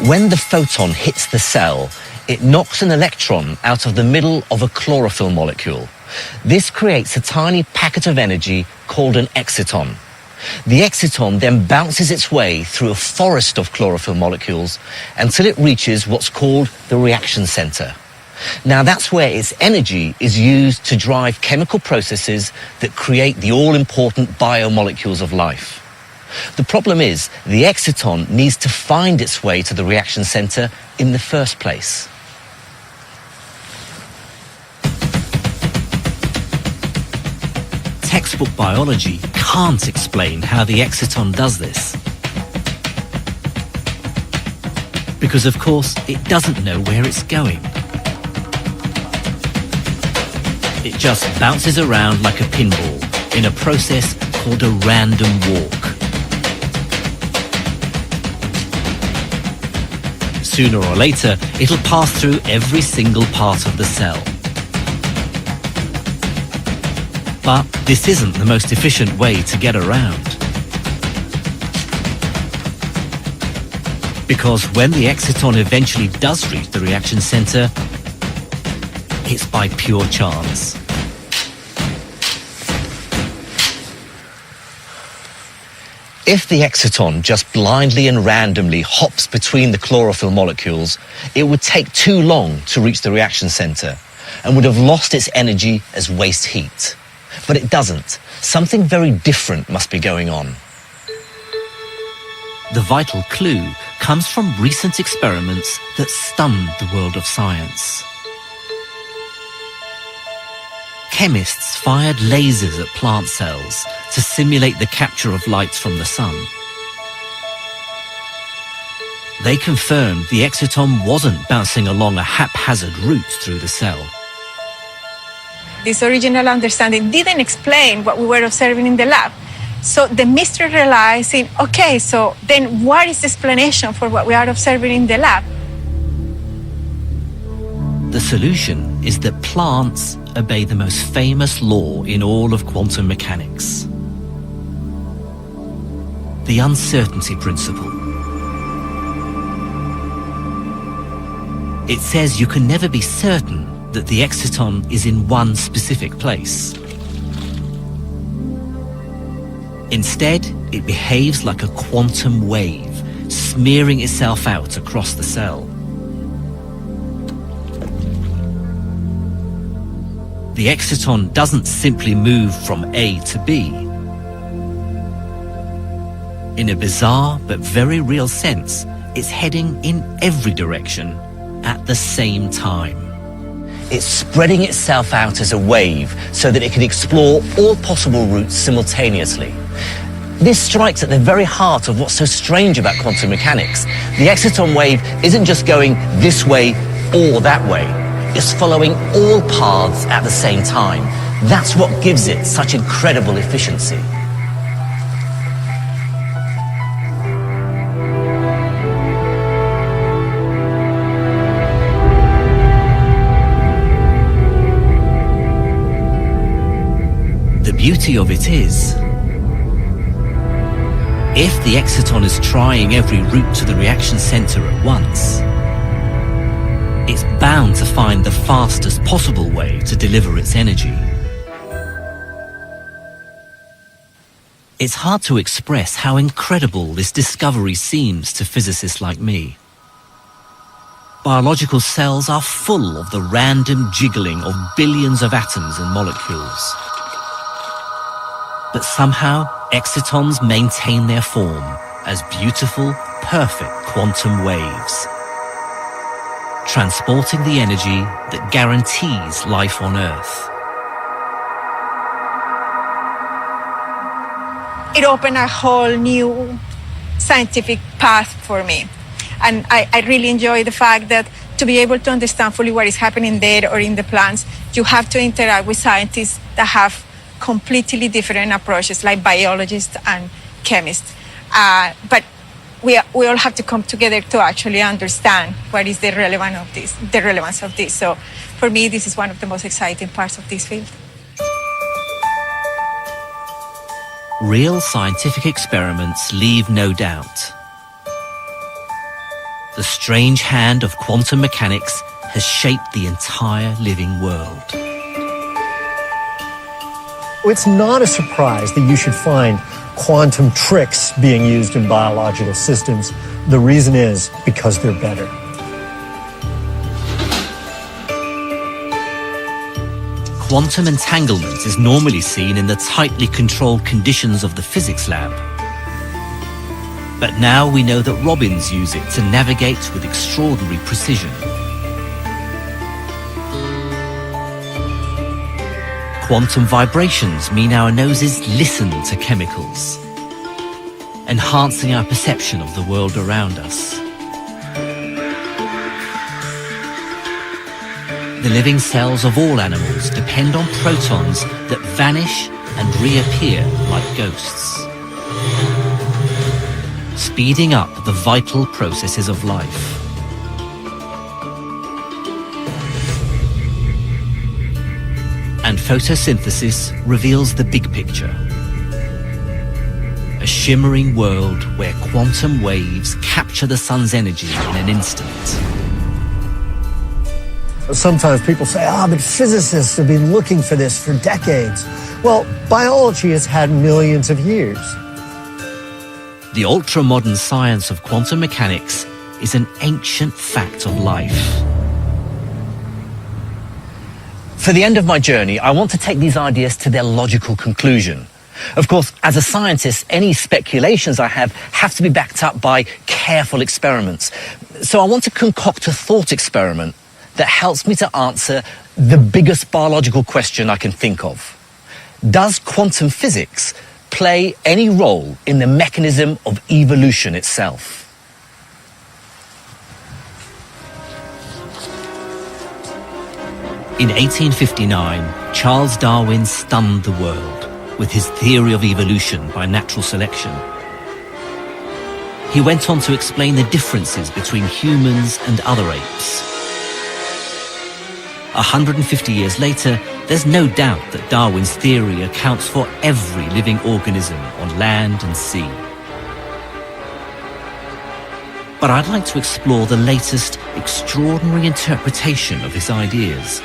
When the photon hits the cell, it knocks an electron out of the middle of a chlorophyll molecule. This creates a tiny packet of energy called an exciton. The exciton then bounces its way through a forest of chlorophyll molecules until it reaches what's called the reaction center. Now that's where its energy is used to drive chemical processes that create the all-important biomolecules of life. The problem is the exciton needs to find its way to the reaction center in the first place. Textbook biology can't explain how the exciton does this. Because, of course, it doesn't know where it's going. It just bounces around like a pinball in a process called a random walk. Sooner or later, it'll pass through every single part of the cell. But this isn't the most efficient way to get around. Because when the exciton eventually does reach the reaction center, it's by pure chance. If the exciton just blindly and randomly hops between the chlorophyll molecules, it would take too long to reach the reaction center and would have lost its energy as waste heat. But it doesn't. Something very different must be going on. The vital clue comes from recent experiments that stunned the world of science. Chemists fired lasers at plant cells to simulate the capture of light from the sun. They confirmed the exciton wasn't bouncing along a haphazard route through the cell. This original understanding didn't explain what we were observing in the lab. So the mystery relies in, okay, so then what is the explanation for what we are observing in the lab? The solution is that plants obey the most famous law in all of quantum mechanics: the uncertainty principle. It says you can never be certain that the exciton is in one specific place. Instead, it behaves like a quantum wave, smearing itself out across the cell. The exciton doesn't simply move from A to B. In a bizarre but very real sense, it's heading in every direction at the same time. It's spreading itself out as a wave so that it can explore all possible routes simultaneously. This strikes at the very heart of what's so strange about quantum mechanics. The exciton wave isn't just going this way or that way. It's following all paths at the same time. That's what gives it such incredible efficiency. The beauty of it is, if the exciton is trying every route to the reaction center at once, it's bound to find the fastest possible way to deliver its energy. It's hard to express how incredible this discovery seems to physicists like me. Biological cells are full of the random jiggling of billions of atoms and molecules. But somehow, excitons maintain their form as beautiful, perfect quantum waves, transporting the energy that guarantees life on Earth. It opened a whole new scientific path for me. And I really enjoy the fact that to be able to understand fully what is happening there or in the plants, you have to interact with scientists that have completely different approaches, like biologists and chemists. But we all have to come together to actually understand what is the relevance of this. So for me, this is one of the most exciting parts of this field. Real scientific experiments leave no doubt. The strange hand of quantum mechanics has shaped the entire living world. It's not a surprise that you should find quantum tricks being used in biological systems. The reason is because they're better. Quantum entanglement is normally seen in the tightly controlled conditions of the physics lab. But now we know that robins use it to navigate with extraordinary precision. Quantum vibrations mean our noses listen to chemicals, enhancing our perception of the world around us. The living cells of all animals depend on protons that vanish and reappear like ghosts, speeding up the vital processes of life. And photosynthesis reveals the big picture. A shimmering world where quantum waves capture the sun's energy in an instant. Sometimes people say, but physicists have been looking for this for decades. Well, biology has had millions of years. The ultra-modern science of quantum mechanics is an ancient fact of life. For the end of my journey, I want to take these ideas to their logical conclusion. Of course, as a scientist, any speculations I have to be backed up by careful experiments. So I want to concoct a thought experiment that helps me to answer the biggest biological question I can think of. Does quantum physics play any role in the mechanism of evolution itself? In 1859, Charles Darwin stunned the world with his theory of evolution by natural selection. He went on to explain the differences between humans and other apes. 150 years later, there's no doubt that Darwin's theory accounts for every living organism on land and sea. But I'd like to explore the latest extraordinary interpretation of his ideas.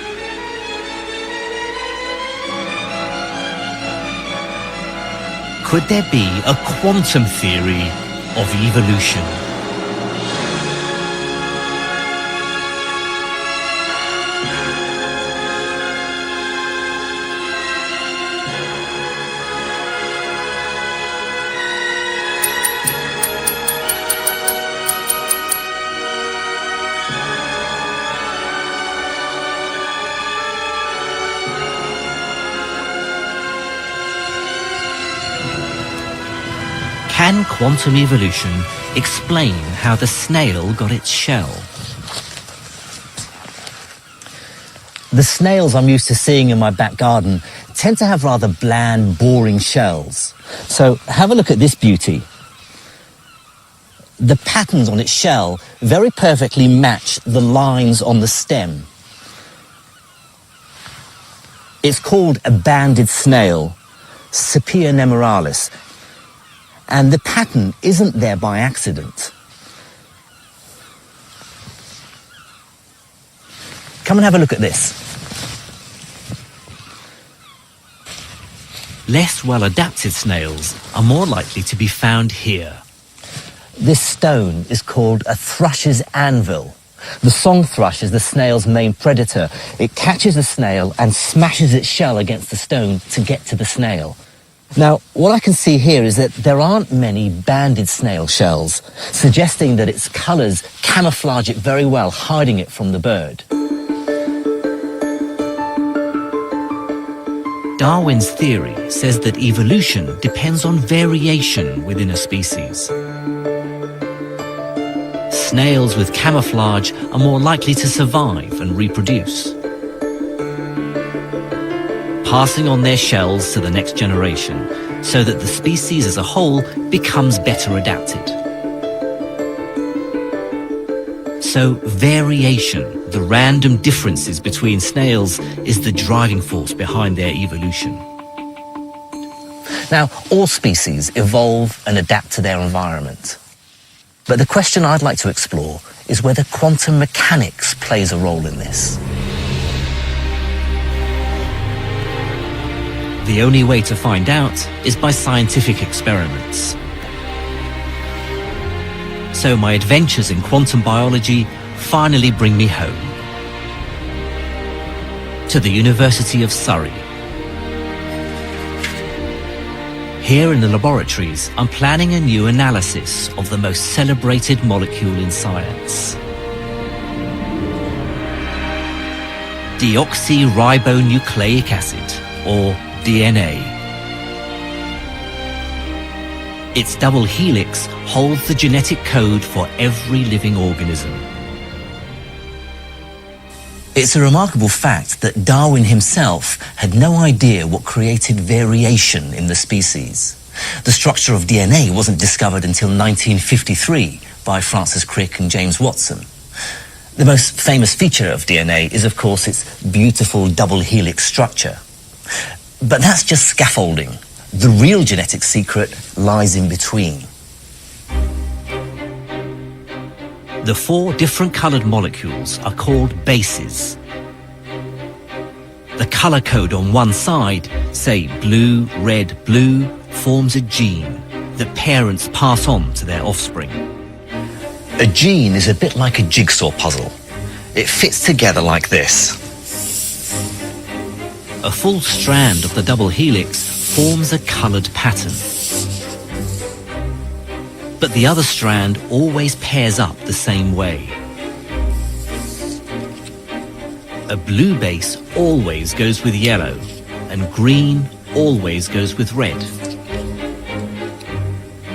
Could there be a quantum theory of evolution? Can quantum evolution explain how the snail got its shell? The snails I'm used to seeing in my back garden tend to have rather bland, boring shells. So have a look at this beauty. The patterns on its shell very perfectly match the lines on the stem. It's called a banded snail, Sepia nemoralis. And the pattern isn't there by accident. Come and have a look at this. Less well-adapted snails are more likely to be found here. This stone is called a thrush's anvil. The song thrush is the snail's main predator. It catches the snail and smashes its shell against the stone to get to the snail. Now, what I can see here is that there aren't many banded snail shells, suggesting that its colours camouflage it very well, hiding it from the bird. Darwin's theory says that evolution depends on variation within a species. Snails with camouflage are more likely to survive and reproduce, passing on their shells to the next generation, so that the species as a whole becomes better adapted. So variation, the random differences between snails, is the driving force behind their evolution. Now, all species evolve and adapt to their environment. But the question I'd like to explore is whether quantum mechanics plays a role in this. The only way to find out is by scientific experiments. So my adventures in quantum biology finally bring me home, to the University of Surrey. Here in the laboratories, I'm planning a new analysis of the most celebrated molecule in science. Deoxyribonucleic acid, or DNA. Its double helix holds the genetic code for every living organism. It's a remarkable fact that Darwin himself had no idea what created variation in the species. The structure of DNA wasn't discovered until 1953 by Francis Crick and James Watson. The most famous feature of DNA is, of course, its beautiful double helix structure. But that's just scaffolding. The real genetic secret lies in between. The 4 different coloured molecules are called bases. The colour code on one side, say blue, red, blue, forms a gene that parents pass on to their offspring. A gene is a bit like a jigsaw puzzle. It fits together like this. A full strand of the double helix forms a coloured pattern. But the other strand always pairs up the same way. A blue base always goes with yellow, and green always goes with red.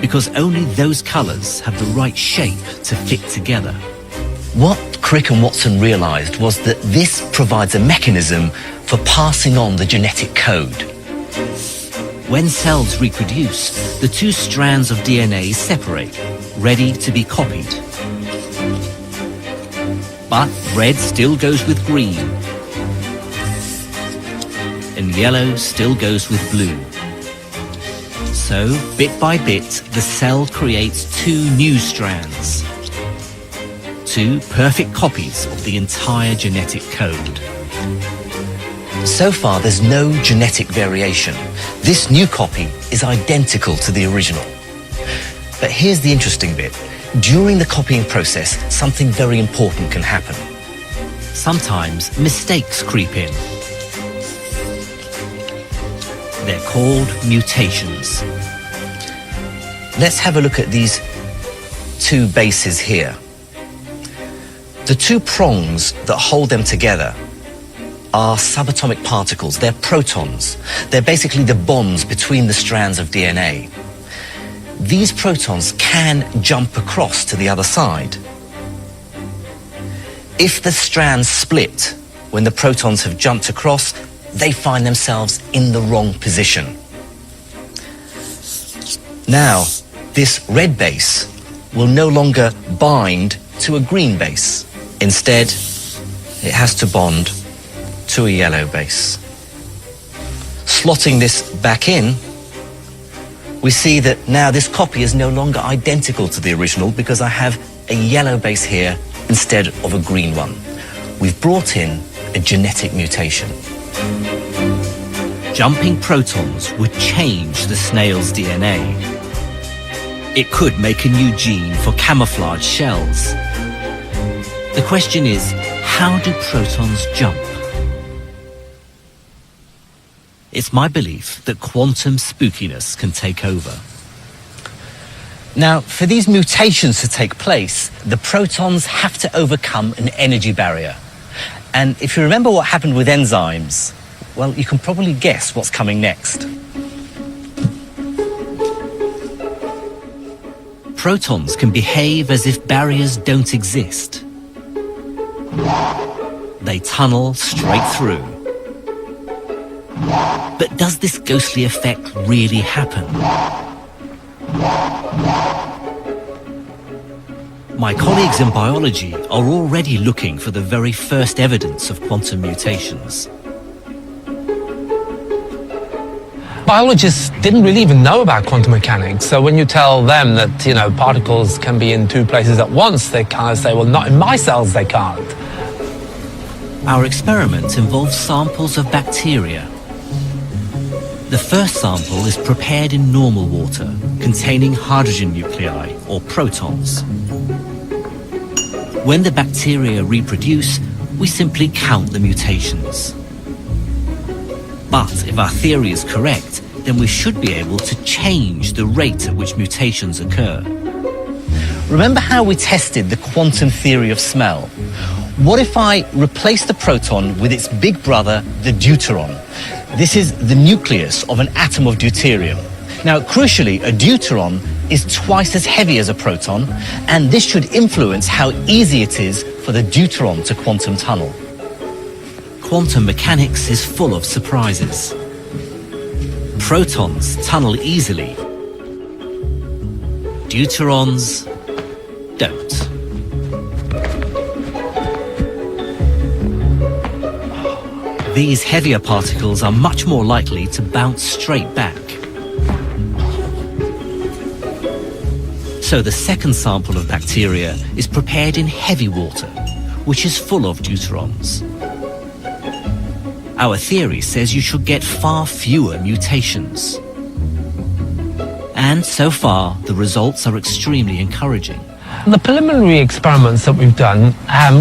Because only those colours have the right shape to fit together. What Crick and Watson realised was that this provides a mechanism for passing on the genetic code. When cells reproduce, the 2 strands of DNA separate, ready to be copied. But red still goes with green, and yellow still goes with blue. So, bit by bit, the cell creates 2 new strands. 2 perfect copies of the entire genetic code. So far, there's no genetic variation. This new copy is identical to the original. But here's the interesting bit. During the copying process, something very important can happen. Sometimes mistakes creep in. They're called mutations. Let's have a look at these 2 bases here. The 2 prongs that hold them together are subatomic particles. They're protons. They're basically the bonds between the strands of DNA. These protons can jump across to the other side. If the strands split when the protons have jumped across, they find themselves in the wrong position. Now, this red base will no longer bind to a green base. Instead, it has to bond to a yellow base. Slotting this back in, we see that now this copy is no longer identical to the original because I have a yellow base here instead of a green one. We've brought in a genetic mutation. Jumping protons would change the snail's DNA. It could make a new gene for camouflage shells. The question is, how do protons jump? It's my belief that quantum spookiness can take over. Now, for these mutations to take place, the protons have to overcome an energy barrier. And if you remember what happened with enzymes, well, you can probably guess what's coming next. Protons can behave as if barriers don't exist. They tunnel straight through. But does this ghostly effect really happen? My colleagues in biology are already looking for the very first evidence of quantum mutations. Biologists didn't really even know about quantum mechanics, so when you tell them that, particles can be in 2 places at once, they kind of say, well, not in my cells, they can't. Our experiment involves samples of bacteria. The first sample is prepared in normal water, containing hydrogen nuclei, or protons. When the bacteria reproduce, we simply count the mutations. But if our theory is correct, then we should be able to change the rate at which mutations occur. Remember how we tested the quantum theory of smell? What if I replace the proton with its big brother, the deuteron? This is the nucleus of an atom of deuterium. Now, crucially, a deuteron is twice as heavy as a proton, and this should influence how easy it is for the deuteron to quantum tunnel. Quantum mechanics is full of surprises. Protons tunnel easily. Deuterons don't. These heavier particles are much more likely to bounce straight back. So the second sample of bacteria is prepared in heavy water, which is full of deuterons. Our theory says you should get far fewer mutations. And so far, the results are extremely encouraging. The preliminary experiments that we've done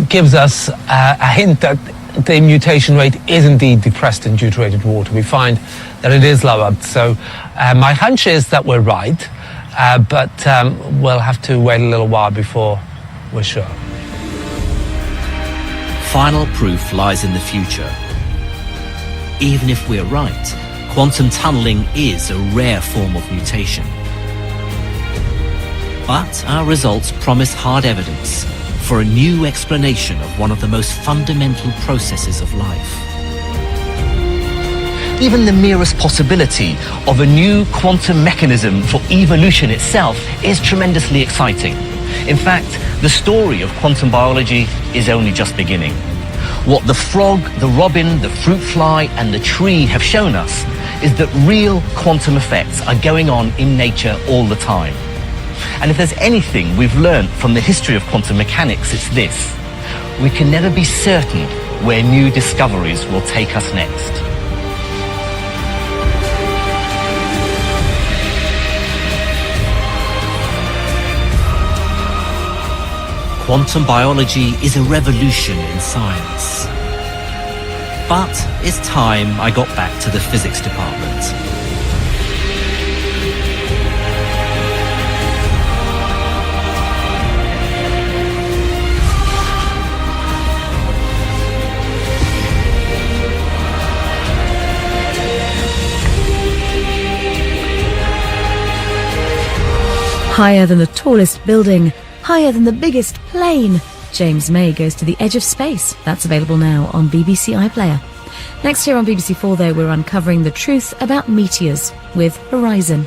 gives us a hint that the mutation rate is indeed depressed in deuterated water. We find that it is lower. So my hunch is that we're right, but we'll have to wait a little while before we're sure. Final proof lies in the future. Even if we're right, quantum tunneling is a rare form of mutation. But our results promise hard evidence for a new explanation of one of the most fundamental processes of life. Even the merest possibility of a new quantum mechanism for evolution itself is tremendously exciting. In fact, the story of quantum biology is only just beginning. What the frog, the robin, the fruit fly, and the tree have shown us is that real quantum effects are going on in nature all the time. And if there's anything we've learned from the history of quantum mechanics, it's this: we can never be certain where new discoveries will take us next. Quantum biology is a revolution in science. But it's time I got back to the physics department. Higher than the tallest building, higher than the biggest plane, James May goes to the edge of space. That's available now on BBC iPlayer. Next year on BBC4, though, we're uncovering the truth about meteors with Horizon.